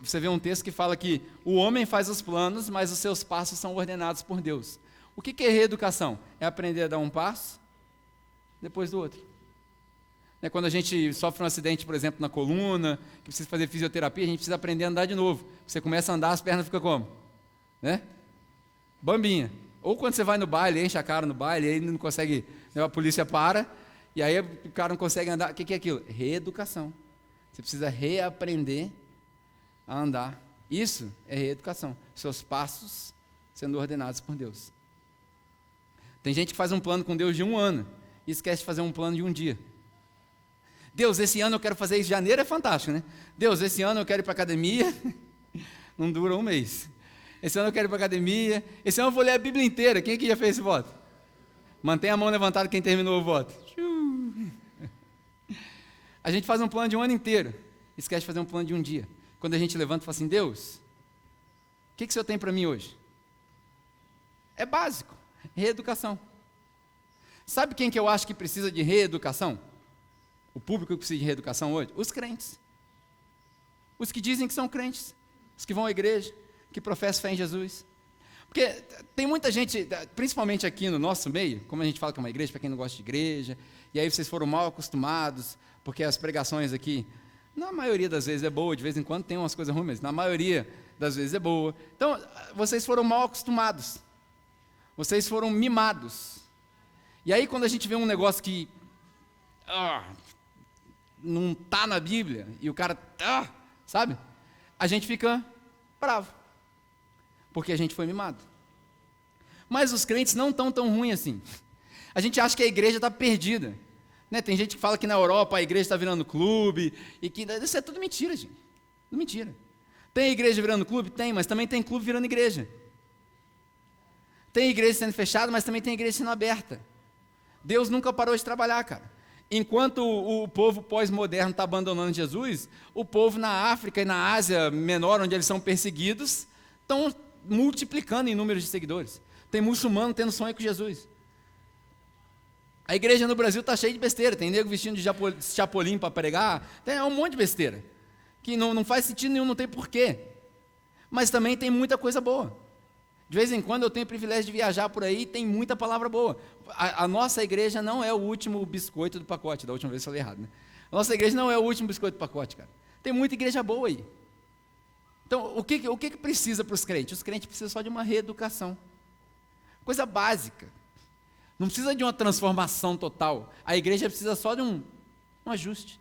você vê um texto que fala que o homem faz os planos, mas os seus passos são ordenados por Deus. O que é reeducação? É aprender a dar um passo depois do outro. Quando a gente sofre um acidente, por exemplo, na coluna, que precisa fazer fisioterapia, a gente precisa aprender a andar de novo. Você começa a andar, as pernas ficam como? Né? Bambinha. Ou quando você vai no baile, enche a cara no baile, aí não consegue, a polícia para, e aí o cara não consegue andar. O que é aquilo? Reeducação. Você precisa reaprender a andar. Isso é reeducação. Seus passos sendo ordenados por Deus. Tem gente que faz um plano com Deus de 1 ano, e esquece de fazer um plano de 1 dia. Deus, esse ano eu quero fazer isso. Janeiro é fantástico, né? Deus, esse ano eu quero ir para a academia. Não dura 1 mês. Esse ano eu quero ir para a academia. Esse ano eu vou ler a Bíblia inteira. Quem aqui já fez esse voto? Mantenha a mão levantada quem terminou o voto. A gente faz um plano de 1 ano inteiro. Esquece de fazer um plano de 1 dia. Quando a gente levanta e fala assim, Deus, o que o Senhor tem para mim hoje? É básico. Reeducação. Sabe quem que eu acho que precisa de reeducação? O público que precisa de reeducação hoje? Os crentes. Os que dizem que são crentes. Os que vão à igreja, que professam fé em Jesus. Porque tem muita gente, principalmente aqui no nosso meio, como a gente fala que é uma igreja, para quem não gosta de igreja, e aí vocês foram mal acostumados, porque as pregações aqui, na maioria das vezes é boa, de vez em quando tem umas coisas ruins, mas na maioria das vezes é boa. Então, vocês foram mal acostumados. Vocês foram mimados. E aí, quando a gente vê um negócio que não está na Bíblia, e o cara, sabe? A gente fica bravo, porque a gente foi mimado. Mas os crentes não estão tão ruins assim. A gente acha que a igreja está perdida. Né? Tem gente que fala que na Europa a igreja está virando clube, e que isso é tudo mentira, gente. Tudo mentira. Tem igreja virando clube? Tem, mas também tem clube virando igreja. Tem igreja sendo fechada, mas também tem igreja sendo aberta. Deus nunca parou de trabalhar, cara. Enquanto o povo pós-moderno está abandonando Jesus, o povo na África e na Ásia Menor, onde eles são perseguidos, estão multiplicando em número de seguidores. Tem muçulmano tendo sonho com Jesus. A igreja no Brasil está cheia de besteira. Tem nego vestindo de chapolim para pregar. Tem um monte de besteira. Que não faz sentido nenhum, não tem porquê. Mas também tem muita coisa boa. De vez em quando eu tenho o privilégio de viajar por aí e tem muita palavra boa. A nossa igreja não é o último biscoito do pacote. Da última vez eu falei errado, né? A nossa igreja não é o último biscoito do pacote, cara. Tem muita igreja boa aí. Então, o que precisa para os crentes? Os crentes precisam só de uma reeducação. Coisa básica. Não precisa de uma transformação total. A igreja precisa só de um ajuste.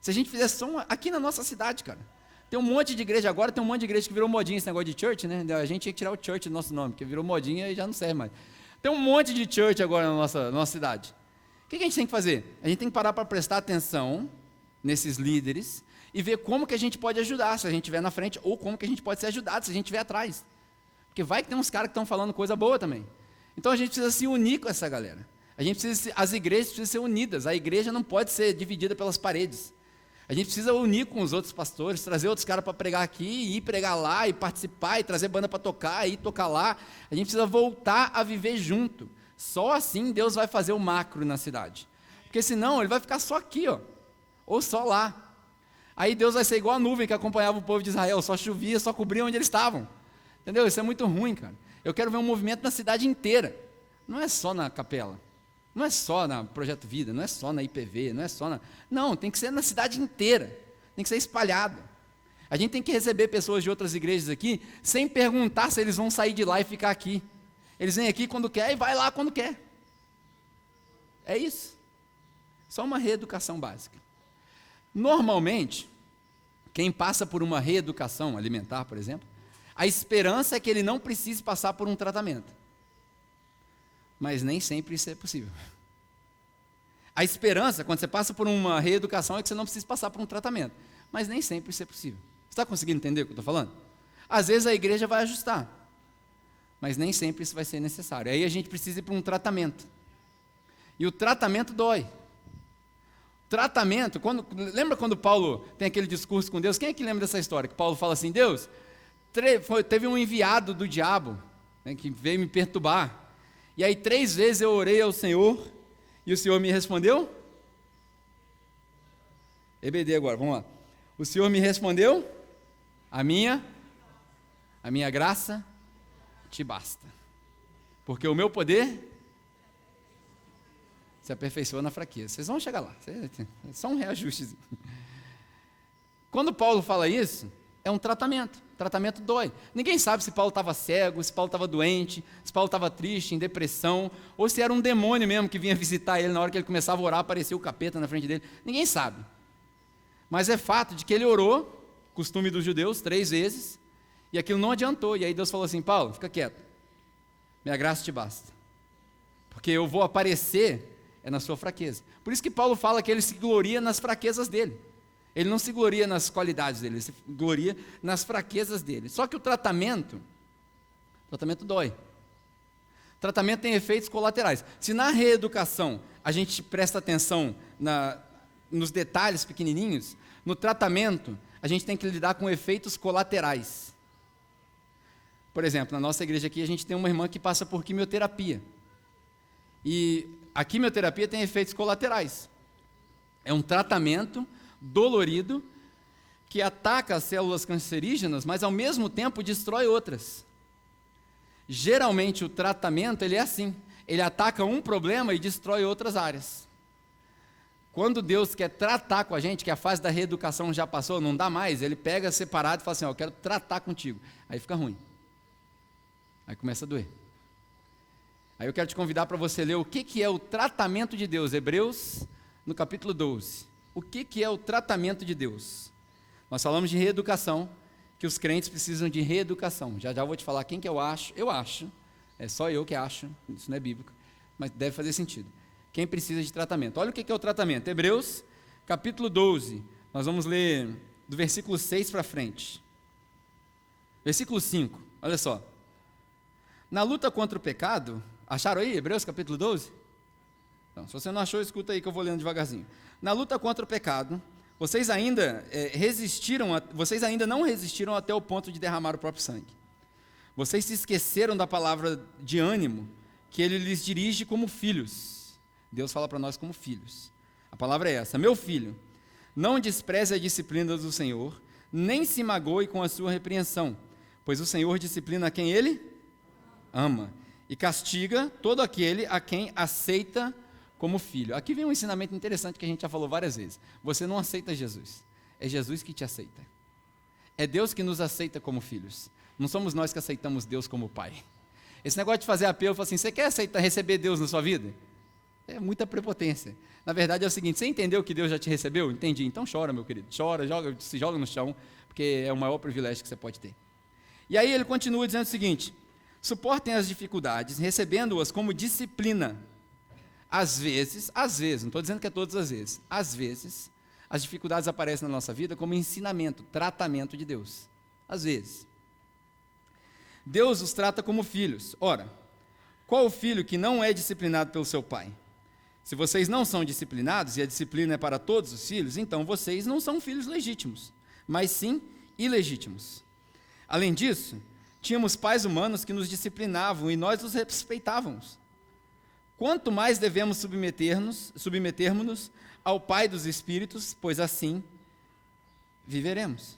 Se a gente fizesse só aqui na nossa cidade, cara, Tem um monte de igreja agora, tem um monte de igreja que virou modinha esse negócio de church, né? A gente tinha que tirar o church do nosso nome, porque virou modinha e já não serve mais. Tem um monte de church agora na nossa cidade. O que a gente tem que fazer? A gente tem que parar para prestar atenção nesses líderes e ver como que a gente pode ajudar, se a gente estiver na frente, ou como que a gente pode ser ajudado se a gente estiver atrás. Porque vai que tem uns caras que estão falando coisa boa também. Então a gente precisa se unir com essa galera. As igrejas precisam ser unidas, a igreja não pode ser dividida pelas paredes. A gente precisa unir com os outros pastores, trazer outros caras para pregar aqui, ir pregar lá, e participar, e trazer banda para tocar, e tocar lá. A gente precisa voltar a viver junto. Só assim Deus vai fazer o macro na cidade. Porque senão ele vai ficar só aqui, ó, ou só lá. Aí Deus vai ser igual a nuvem que acompanhava o povo de Israel, só chovia, só cobria onde eles estavam. Entendeu? Isso é muito ruim, cara. Eu quero ver um movimento na cidade inteira. Não é só na capela. Não é só na Projeto Vida, não é só na IPV, não é só na... Não, tem que ser na cidade inteira, tem que ser espalhado. A gente tem que receber pessoas de outras igrejas aqui, sem perguntar se eles vão sair de lá e ficar aqui. Eles vêm aqui quando quer e vai lá quando quer. É isso. Só uma reeducação básica. Normalmente, quem passa por uma reeducação alimentar, por exemplo, a esperança é que ele não precise passar por um tratamento. Mas nem sempre isso é possível. A esperança, quando você passa por uma reeducação, é que você não precisa passar por um tratamento. Mas nem sempre isso é possível. Você está conseguindo entender o que eu estou falando? Às vezes a igreja vai ajustar, mas nem sempre isso vai ser necessário. Aí a gente precisa ir para um tratamento. E o tratamento dói. Tratamento, lembra quando Paulo tem aquele discurso com Deus? Quem é que lembra dessa história? Que Paulo fala assim, Deus, teve um enviado do diabo, né, que veio me perturbar. E aí 3 vezes eu orei ao Senhor, e o Senhor me respondeu? EBD agora, vamos lá. O Senhor me respondeu? A minha graça te basta. Porque o meu poder se aperfeiçoa na fraqueza. Vocês vão chegar lá, é só um reajuste. Quando Paulo fala isso, é um tratamento. Tratamento dói. Ninguém sabe se Paulo estava cego, se Paulo estava doente, se Paulo estava triste, em depressão, ou se era um demônio mesmo que vinha visitar ele na hora que ele começava a orar, aparecia o capeta na frente dele. Ninguém sabe. Mas é fato de que ele orou, costume dos judeus, 3 vezes, e aquilo não adiantou. E aí Deus falou assim, Paulo, fica quieto. Minha graça te basta. Porque eu vou aparecer na sua fraqueza. Por isso que Paulo fala que ele se gloria nas fraquezas dele. Ele não se gloria nas qualidades dele, ele se gloria nas fraquezas dele. Só que o tratamento dói. O tratamento tem efeitos colaterais. Se na reeducação a gente presta atenção nos detalhes pequenininhos, no tratamento a gente tem que lidar com efeitos colaterais. Por exemplo, na nossa igreja aqui a gente tem uma irmã que passa por quimioterapia. E a quimioterapia tem efeitos colaterais. É um tratamento dolorido, que ataca as células cancerígenas, mas ao mesmo tempo destrói outras. Geralmente o tratamento ele é assim, ele ataca um problema e destrói outras áreas. Quando Deus quer tratar com a gente, que a fase da reeducação já passou, não dá mais, ele pega separado e fala assim, eu quero tratar contigo, aí fica ruim, aí começa a doer. Aí eu quero te convidar para você ler o que é o tratamento de Deus, Hebreus, no capítulo 12. O que é o tratamento de Deus? Nós falamos de reeducação, que os crentes precisam de reeducação. Já vou te falar quem que eu acho, é só eu que acho, isso não é bíblico, mas deve fazer sentido. Quem precisa de tratamento? Olha o que é o tratamento. Hebreus, capítulo 12, nós vamos ler do versículo 6 para frente. Versículo 5, olha só. Na luta contra o pecado, acharam aí, Hebreus capítulo 12? Então, se você não achou, escuta aí que eu vou lendo devagarzinho. Na luta contra o pecado, vocês ainda não resistiram até o ponto de derramar o próprio sangue. Vocês se esqueceram da palavra de ânimo que ele lhes dirige como filhos. Deus fala para nós como filhos. A palavra é essa: meu filho, não despreze a disciplina do Senhor, nem se magoe com a sua repreensão, pois o Senhor disciplina a quem ele ama e castiga todo aquele a quem aceita como filho. Aqui vem um ensinamento interessante que a gente já falou várias vezes. Você não aceita Jesus, é Jesus que te aceita. É Deus que nos aceita como filhos. Não somos nós que aceitamos Deus como Pai. Esse negócio de fazer apelo, falar assim, você quer receber Deus na sua vida? É muita prepotência. Na verdade é o seguinte, você entendeu que Deus já te recebeu? Entendi, então chora, meu querido. Chora, se joga no chão, porque é o maior privilégio que você pode ter. E aí ele continua dizendo o seguinte: suportem as dificuldades, recebendo-as como disciplina. Às vezes, não estou dizendo que é todas as vezes, às vezes, as dificuldades aparecem na nossa vida como ensinamento, tratamento de Deus. Às vezes. Deus os trata como filhos. Ora, qual o filho que não é disciplinado pelo seu pai? Se vocês não são disciplinados, e a disciplina é para todos os filhos, então vocês não são filhos legítimos, mas sim ilegítimos. Além disso, tínhamos pais humanos que nos disciplinavam e nós os respeitávamos. Quanto mais devemos submetermos-nos ao Pai dos Espíritos, pois assim viveremos.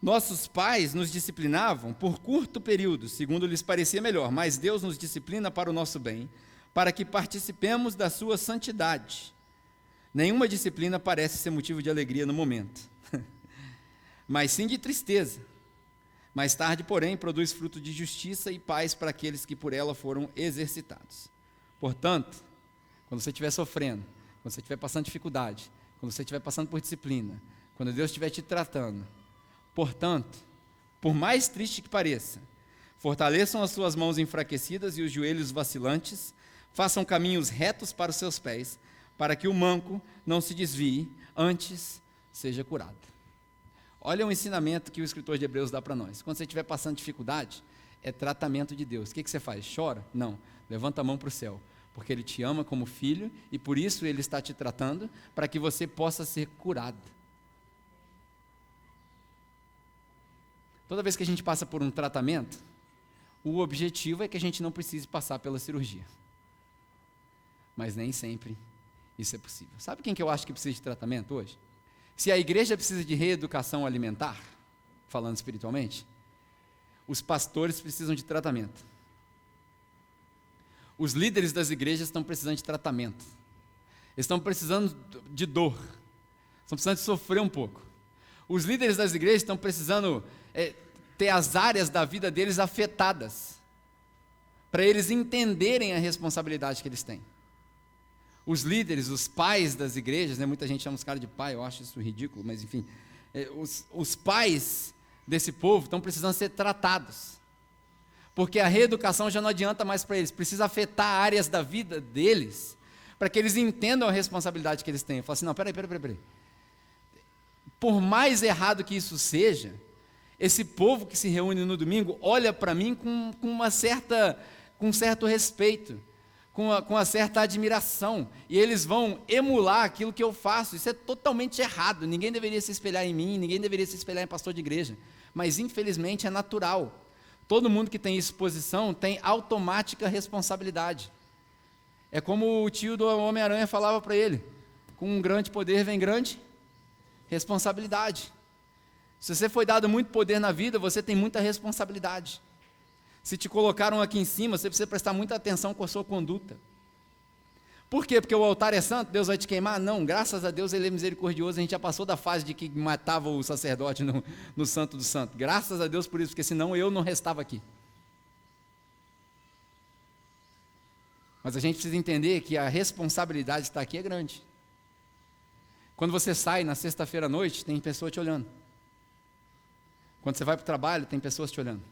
Nossos pais nos disciplinavam por curto período, segundo lhes parecia melhor, mas Deus nos disciplina para o nosso bem, para que participemos da sua santidade. Nenhuma disciplina parece ser motivo de alegria no momento, mas sim de tristeza. Mais tarde, porém, produz fruto de justiça e paz para aqueles que por ela foram exercitados. Portanto, quando você estiver sofrendo, quando você estiver passando dificuldade, quando você estiver passando por disciplina, quando Deus estiver te tratando, portanto, por mais triste que pareça, fortaleçam as suas mãos enfraquecidas e os joelhos vacilantes, façam caminhos retos para os seus pés, para que o manco não se desvie, antes seja curado. Olha o ensinamento que o escritor de Hebreus dá para nós. Quando você estiver passando dificuldade, é tratamento de Deus. O que você faz? Chora? Não. Levanta a mão para o céu, porque Ele te ama como filho e por isso Ele está te tratando, para que você possa ser curado. Toda vez que a gente passa por um tratamento, o objetivo é que a gente não precise passar pela cirurgia. Mas nem sempre isso é possível. Sabe quem que eu acho que precisa de tratamento hoje? Se a igreja precisa de reeducação alimentar, falando espiritualmente, os pastores precisam de tratamento. Os líderes das igrejas estão precisando de tratamento. Eles estão precisando de dor. Estão precisando de sofrer um pouco. Os líderes das igrejas estão precisando ter as áreas da vida deles afetadas, para eles entenderem a responsabilidade que eles têm. Os líderes, os pais das igrejas, muita gente chama os caras de pai, eu acho isso ridículo, mas enfim, os pais desse povo estão precisando ser tratados, porque a reeducação já não adianta mais para eles, precisa afetar áreas da vida deles, para que eles entendam a responsabilidade que eles têm. Eu falo assim, não, peraí, por mais errado que isso seja, esse povo que se reúne no domingo olha para mim com um certo respeito, com uma certa admiração, e eles vão emular aquilo que eu faço. Isso é totalmente errado, ninguém deveria se espelhar em mim, ninguém deveria se espelhar em pastor de igreja, mas infelizmente é natural. Todo mundo que tem exposição tem automática responsabilidade. É como o tio do Homem-Aranha falava para ele: com um grande poder vem grande responsabilidade. Se você foi dado muito poder na vida, você tem muita responsabilidade. Se te colocaram aqui em cima, você precisa prestar muita atenção com a sua conduta. Por quê? Porque o altar é santo, Deus vai te queimar? Não, graças a Deus Ele é misericordioso, a gente já passou da fase de que matava o sacerdote no santo do santo. Graças a Deus por isso, porque senão eu não restava aqui. Mas a gente precisa entender que a responsabilidade de estar aqui é grande. Quando você sai na sexta-feira à noite, tem pessoa te olhando. Quando você vai para o trabalho, tem pessoas te olhando.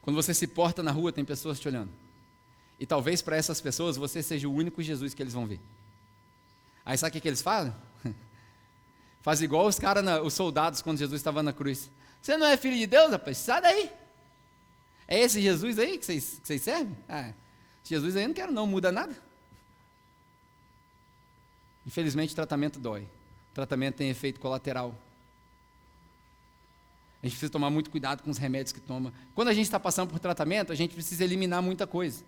Quando você se porta na rua, tem pessoas te olhando. E talvez para essas pessoas você seja o único Jesus que eles vão ver. Aí sabe o que eles fazem? Faz igual os soldados quando Jesus estava na cruz. Você não é filho de Deus, rapaz? Sai daí. É esse Jesus aí que vocês servem? Jesus aí eu não quero não, muda nada. Infelizmente o tratamento dói. O tratamento tem efeito colateral. A gente precisa tomar muito cuidado com os remédios que toma. Quando a gente está passando por tratamento, a gente precisa eliminar muita coisa.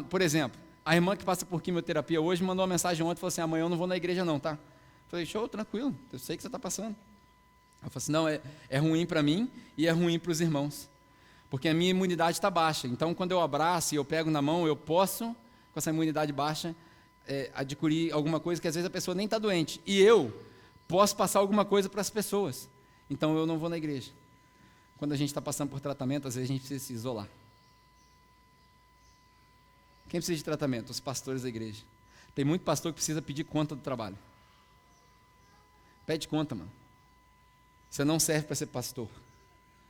Por exemplo, a irmã que passa por quimioterapia hoje mandou uma mensagem ontem e falou assim: amanhã eu não vou na igreja não, tá? Eu falei: show, tranquilo, eu sei que você está passando. Ela falou assim: não, é ruim para mim e é ruim para os irmãos, porque a minha imunidade está baixa. Então, quando eu abraço e eu pego na mão, eu posso, com essa imunidade baixa, adquirir alguma coisa que às vezes a pessoa nem está doente. E eu posso passar alguma coisa para as pessoas. Então eu não vou na igreja. Quando a gente está passando por tratamento, às vezes a gente precisa se isolar. Quem precisa de tratamento? Os pastores da igreja. Tem muito pastor que precisa pedir conta do trabalho. Pede conta, mano. Você não serve para ser pastor.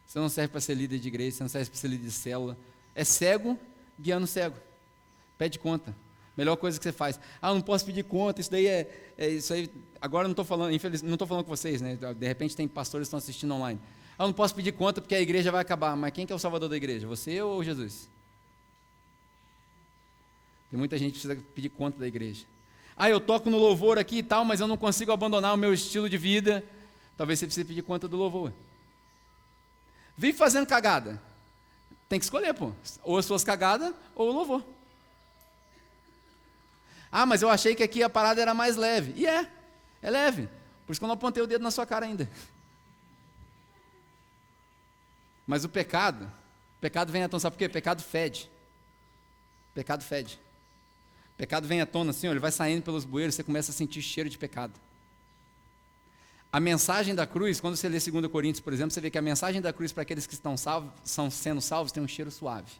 Você não serve para ser líder de igreja, você não serve para ser líder de célula. É cego guiando cego. Pede conta. Melhor coisa que você faz. Eu não posso pedir conta, isso daí isso aí. Agora eu não estou falando, infelizmente, não estou falando com vocês, né? De repente tem pastores que estão assistindo online. Eu não posso pedir conta porque a igreja vai acabar. Mas quem que é o salvador da igreja? Você ou Jesus? Tem muita gente que precisa pedir conta da igreja. Eu toco no louvor aqui e tal, mas eu não consigo abandonar o meu estilo de vida. Talvez você precise pedir conta do louvor. Vive fazendo cagada. Tem que escolher, pô. Ou as suas cagadas, ou o louvor. Mas eu achei que aqui a parada era mais leve. E é leve. Por isso que eu não apontei o dedo na sua cara ainda. Mas o pecado vem à tona, sabe por quê? Pecado fede. Pecado fede. Pecado vem à tona assim, ele vai saindo pelos bueiros, você começa a sentir cheiro de pecado. A mensagem da cruz, quando você lê 2 Coríntios, por exemplo, você vê que a mensagem da cruz para aqueles que estão sendo salvos tem um cheiro suave.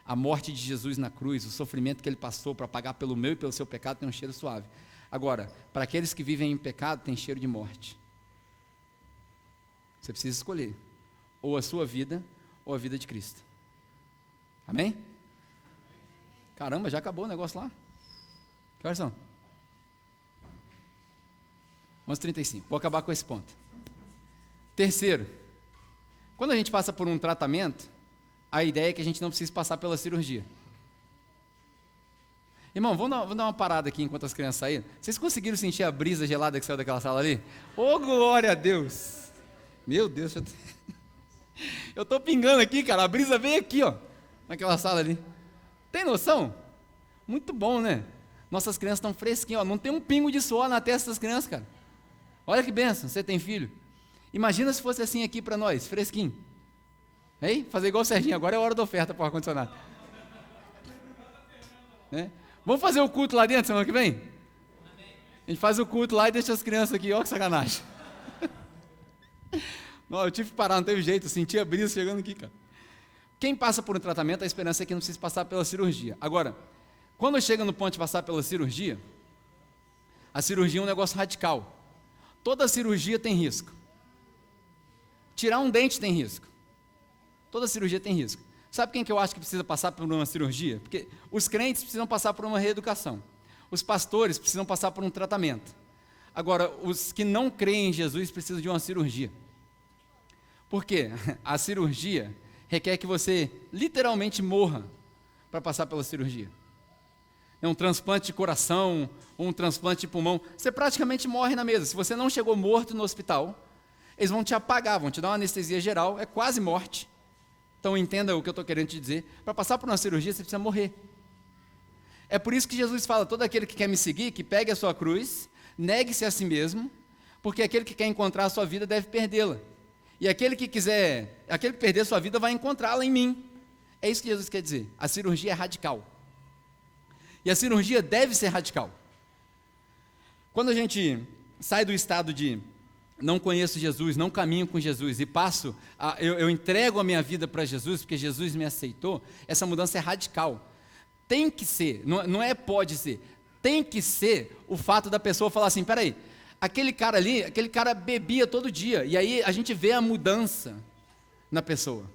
A morte de Jesus na cruz, o sofrimento que ele passou para pagar pelo meu e pelo seu pecado tem um cheiro suave. Agora, para aqueles que vivem em pecado, tem cheiro de morte. Você precisa escolher ou a sua vida ou a vida de Cristo. Amém? Caramba, já acabou o negócio lá? Que horas são? 11h35, vou acabar com esse ponto. Terceiro, quando a gente passa por um tratamento, a ideia é que a gente não precisa passar pela cirurgia. Irmão, vamos dar uma parada aqui enquanto as crianças saíram. Vocês conseguiram sentir a brisa gelada que saiu daquela sala ali? Ô, glória a Deus! Meu Deus, eu estou pingando aqui, cara, a brisa veio aqui, ó, naquela sala ali. Tem noção? Muito bom, né? Nossas crianças estão fresquinhas, ó, não tem um pingo de suor na testa das crianças, cara. Olha que bênção, você tem filho. Imagina se fosse assim aqui para nós, fresquinho. Ei, fazer igual o Serginho, agora é a hora da oferta para o ar-condicionado. Né? Vamos fazer o culto lá dentro semana que vem? A gente faz o culto lá e deixa as crianças aqui, ó que sacanagem. Não, eu tive que parar, não teve jeito, eu senti a brisa chegando aqui, cara. Quem passa por um tratamento, a esperança é que não precisa passar pela cirurgia. Agora, quando chega no ponto de passar pela cirurgia, a cirurgia é um negócio radical. Toda cirurgia tem risco. Tirar um dente tem risco. Toda cirurgia tem risco. Sabe quem que eu acho que precisa passar por uma cirurgia? Porque os crentes precisam passar por uma reeducação. Os pastores precisam passar por um tratamento. Agora, os que não creem em Jesus precisam de uma cirurgia. Por quê? A cirurgia requer que você literalmente morra para passar pela cirurgia. É um transplante de coração, ou um transplante de pulmão, você praticamente morre na mesa. Se você não chegou morto no hospital, eles vão te apagar, vão te dar uma anestesia geral, é quase morte. Então entenda o que eu estou querendo te dizer. Para passar por uma cirurgia, você precisa morrer. É por isso que Jesus fala, todo aquele que quer me seguir, que pegue a sua cruz, negue-se a si mesmo, porque aquele que quer encontrar a sua vida deve perdê-la. E aquele que perder a sua vida vai encontrá-la em mim. É isso que Jesus quer dizer. A cirurgia é radical. E a cirurgia deve ser radical. Quando a gente sai do estado de não conheço Jesus, não caminho com Jesus e eu entrego a minha vida para Jesus, porque Jesus me aceitou, essa mudança é radical. Tem que ser, não é pode ser, tem que ser o fato da pessoa falar assim, peraí, aquele cara bebia todo dia, e aí a gente vê a mudança na pessoa.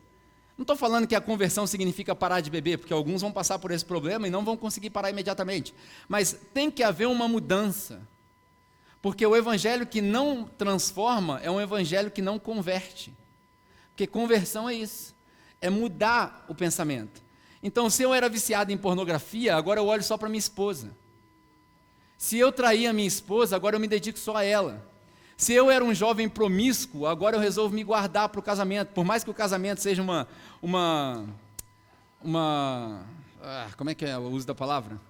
Não estou falando que a conversão significa parar de beber, porque alguns vão passar por esse problema e não vão conseguir parar imediatamente. Mas tem que haver uma mudança. Porque o evangelho que não transforma é um evangelho que não converte. Porque conversão é isso. É mudar o pensamento. Então, se eu era viciado em pornografia, agora eu olho só para minha esposa. Se eu traía minha esposa, agora eu me dedico só a ela. Se eu era um jovem promíscuo, agora eu resolvo me guardar para o casamento. Por mais que o casamento seja como é que é o uso da palavra?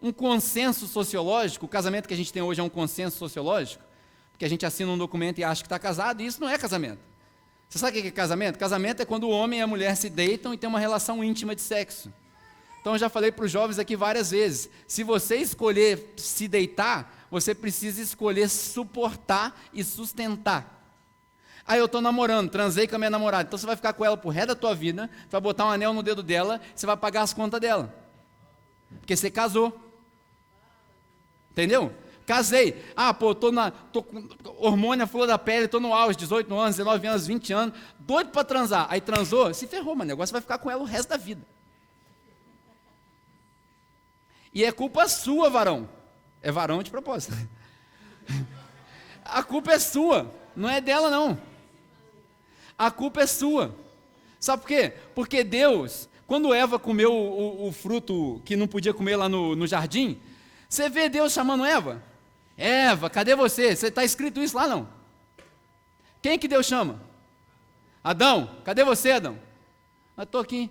Um consenso sociológico. O casamento que a gente tem hoje é um consenso sociológico, porque a gente assina um documento e acha que está casado, e isso não é casamento. Você sabe o que é casamento? Casamento é quando o homem e a mulher se deitam e tem uma relação íntima de sexo. Então eu já falei para os jovens aqui várias vezes, se você escolher se deitar, você precisa escolher suportar e sustentar. Eu estou namorando, transei com a minha namorada, então você vai ficar com ela pro resto da tua vida, você vai botar um anel no dedo dela, você vai pagar as contas dela, porque você casou. Entendeu? Casei. Tô com hormônio à flor da pele, tô no auge, 18 anos, 19 anos, 20 anos, doido para transar. Aí transou, se ferrou, mano, o negócio vai ficar com ela o resto da vida. E é culpa sua, varão. É varão de propósito. A culpa é sua, não é dela não. A culpa é sua. Sabe por quê? Porque Deus, quando Eva comeu o fruto que não podia comer lá no jardim, você vê Deus chamando Eva? Eva, cadê você? Você está escrito isso lá não? Quem que Deus chama? Adão, cadê você, Adão? Eu estou aqui.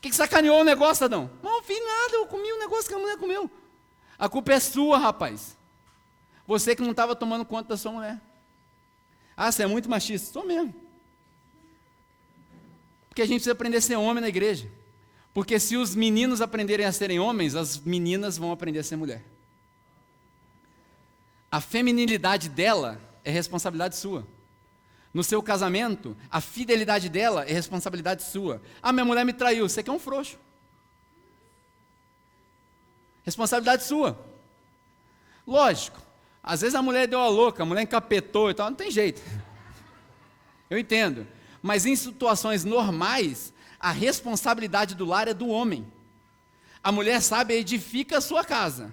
Que sacaneou o negócio, Adão? Não fiz nada, eu comi o negócio que a mulher comeu. A culpa é sua, rapaz. Você que não estava tomando conta da sua mulher. Ah, você é muito machista. Sou mesmo. Porque a gente precisa aprender a ser homem na igreja. Porque se os meninos aprenderem a serem homens, as meninas vão aprender a ser mulher. A feminilidade dela é responsabilidade sua. No seu casamento, a fidelidade dela é responsabilidade sua. Ah, minha mulher me traiu, você que é um frouxo. Responsabilidade sua. Lógico, às vezes a mulher deu a louca, a mulher encapetou e tal, não tem jeito. Eu entendo. Mas em situações normais, a responsabilidade do lar é do homem. A mulher sabe, edifica a sua casa,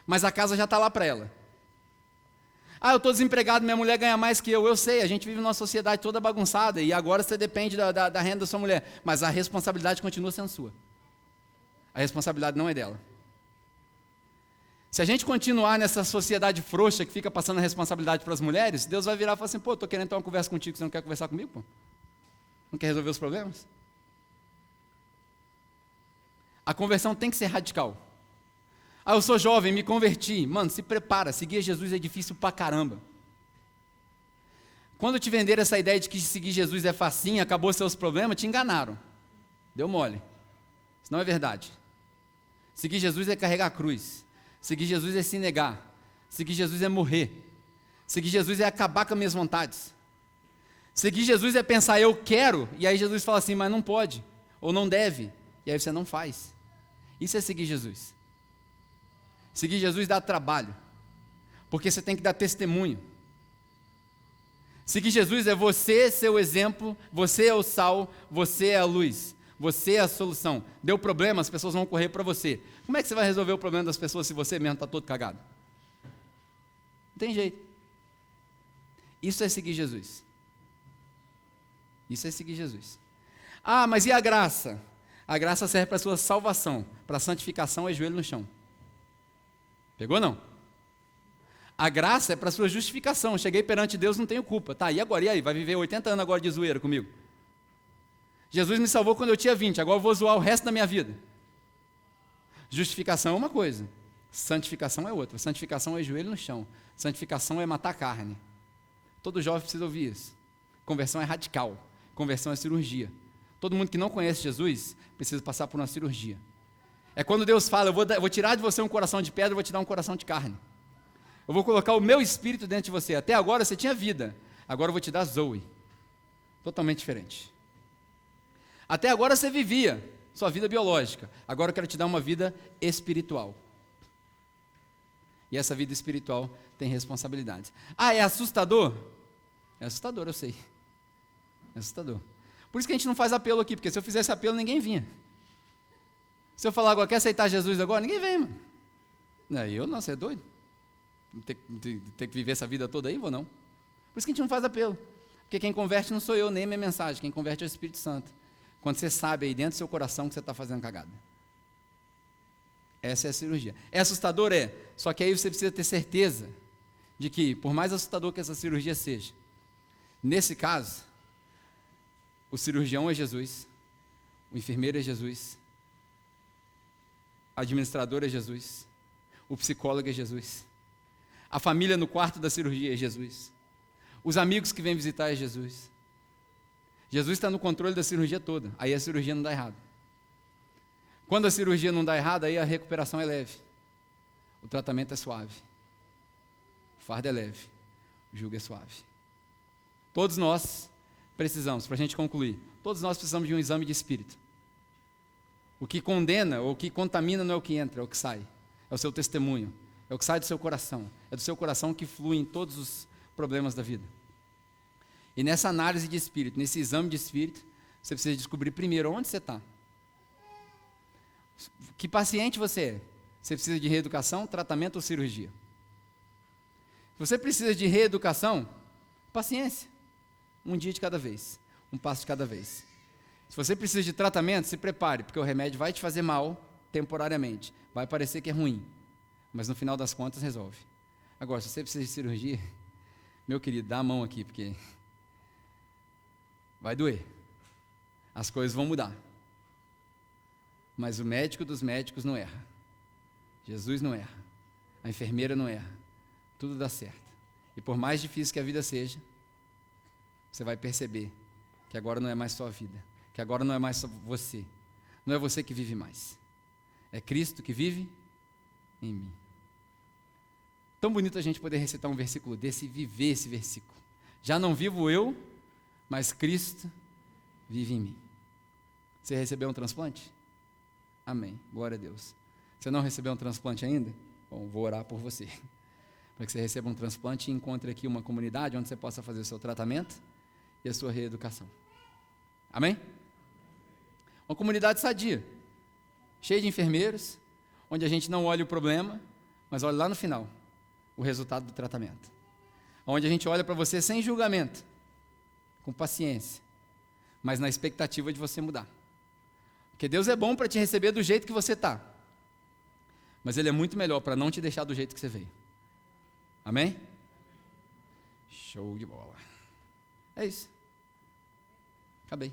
mas a casa já está lá para ela. Ah, eu estou desempregado, minha mulher ganha mais que eu sei, a gente vive numa sociedade toda bagunçada, e agora você depende da renda da sua mulher, mas a responsabilidade continua sendo sua. A responsabilidade não é dela. Se a gente continuar nessa sociedade frouxa que fica passando a responsabilidade para as mulheres, Deus vai virar e falar assim, pô, estou querendo ter uma conversa contigo, você não quer conversar comigo, pô? Não quer resolver os problemas? A conversão tem que ser radical. Ah, eu sou jovem, me converti. Mano, se prepara, seguir Jesus é difícil pra caramba. Quando te venderam essa ideia de que seguir Jesus é facinho, acabou seus problemas, te enganaram. Deu mole. Isso não é verdade. Seguir Jesus é carregar a cruz. Seguir Jesus é se negar. Seguir Jesus é morrer. Seguir Jesus é acabar com as minhas vontades. Seguir Jesus é pensar, eu quero, e aí Jesus fala assim, mas não pode, ou não deve, e aí você não faz. Isso é seguir Jesus. Seguir Jesus dá trabalho, porque você tem que dar testemunho. Seguir Jesus é você ser o exemplo, você é o sal, você é a luz, você é a solução. Deu problema, as pessoas vão correr para você. Como é que você vai resolver o problema das pessoas se você mesmo está todo cagado? Não tem jeito. Isso é seguir Jesus. Isso é seguir Jesus. Ah, mas e a graça? A graça serve para a sua salvação, para a santificação é joelho no chão. Pegou não? A graça é para a sua justificação. Cheguei perante Deus, não tenho culpa. Tá, e agora? E aí? Vai viver 80 anos agora de zoeira comigo? Jesus me salvou quando eu tinha 20, agora eu vou zoar o resto da minha vida. Justificação é uma coisa, santificação é outra. Santificação é joelho no chão. Santificação é matar a carne. Todo jovem precisa ouvir isso. Conversão é radical. Conversão é cirurgia. Todo mundo que não conhece Jesus precisa passar por uma cirurgia. É quando Deus fala, eu vou tirar de você um coração de pedra, eu vou te dar um coração de carne. Eu vou colocar o meu espírito dentro de você. Até agora você tinha vida, agora eu vou te dar Zoe. Totalmente diferente. Até agora você vivia sua vida biológica, agora eu quero te dar uma vida espiritual. E essa vida espiritual tem responsabilidades. Ah, é assustador? É assustador, eu sei. É assustador. Por isso que a gente não faz apelo aqui, porque se eu fizesse apelo, ninguém vinha. Se eu falar agora, quer aceitar Jesus agora? Ninguém vem, mano. Não, você é doido? Ter que viver essa vida toda aí? Vou não. Por isso que a gente não faz apelo. Porque quem converte não sou eu, nem a minha mensagem. Quem converte é o Espírito Santo. Quando você sabe aí dentro do seu coração que você está fazendo cagada. Essa é a cirurgia. É assustador? É. Só que aí você precisa ter certeza de que, por mais assustador que essa cirurgia seja, nesse caso, o cirurgião é Jesus, o enfermeiro é Jesus, o administrador é Jesus, o psicólogo é Jesus, a família no quarto da cirurgia é Jesus, os amigos que vêm visitar é Jesus. Jesus está no controle da cirurgia toda, aí a cirurgia não dá errado. Quando a cirurgia não dá errado, aí a recuperação é leve, o tratamento é suave, o fardo é leve, o jugo é suave. Todos nós precisamos, para a gente concluir, todos nós precisamos de um exame de espírito. O que condena ou o que contamina não é o que entra, é o que sai. É o seu testemunho. É o que sai do seu coração. É do seu coração que flui em todos os problemas da vida. E nessa análise de espírito, nesse exame de espírito, você precisa descobrir primeiro onde você está. Que paciente você é? Você precisa de reeducação, tratamento ou cirurgia? Se você precisa de reeducação, paciência. Um dia de cada vez, um passo de cada vez. Se você precisa de tratamento, se prepare, porque o remédio vai te fazer mal temporariamente. Vai parecer que é ruim, mas no final das contas resolve. Agora, se você precisa de cirurgia, meu querido, dá a mão aqui, porque vai doer. As coisas vão mudar. Mas o médico dos médicos não erra. Jesus não erra. A enfermeira não erra. Tudo dá certo. E por mais difícil que a vida seja, você vai perceber que agora não é mais sua vida. Que agora não é mais só você. Não é você que vive mais. É Cristo que vive em mim. Tão bonito a gente poder recitar um versículo desse e viver esse versículo. Já não vivo eu, mas Cristo vive em mim. Você recebeu um transplante? Amém. Glória a Deus. Você não recebeu um transplante ainda? Bom, vou orar por você. Para que você receba um transplante e encontre aqui uma comunidade onde você possa fazer o seu tratamento e a sua reeducação. Amém? Uma comunidade sadia, cheia de enfermeiros, onde a gente não olha o problema, mas olha lá no final, o resultado do tratamento. Onde a gente olha para você sem julgamento, com paciência, mas na expectativa de você mudar. Porque Deus é bom para te receber do jeito que você está, mas Ele é muito melhor para não te deixar do jeito que você veio. Amém? Show de bola. É isso. Acabei.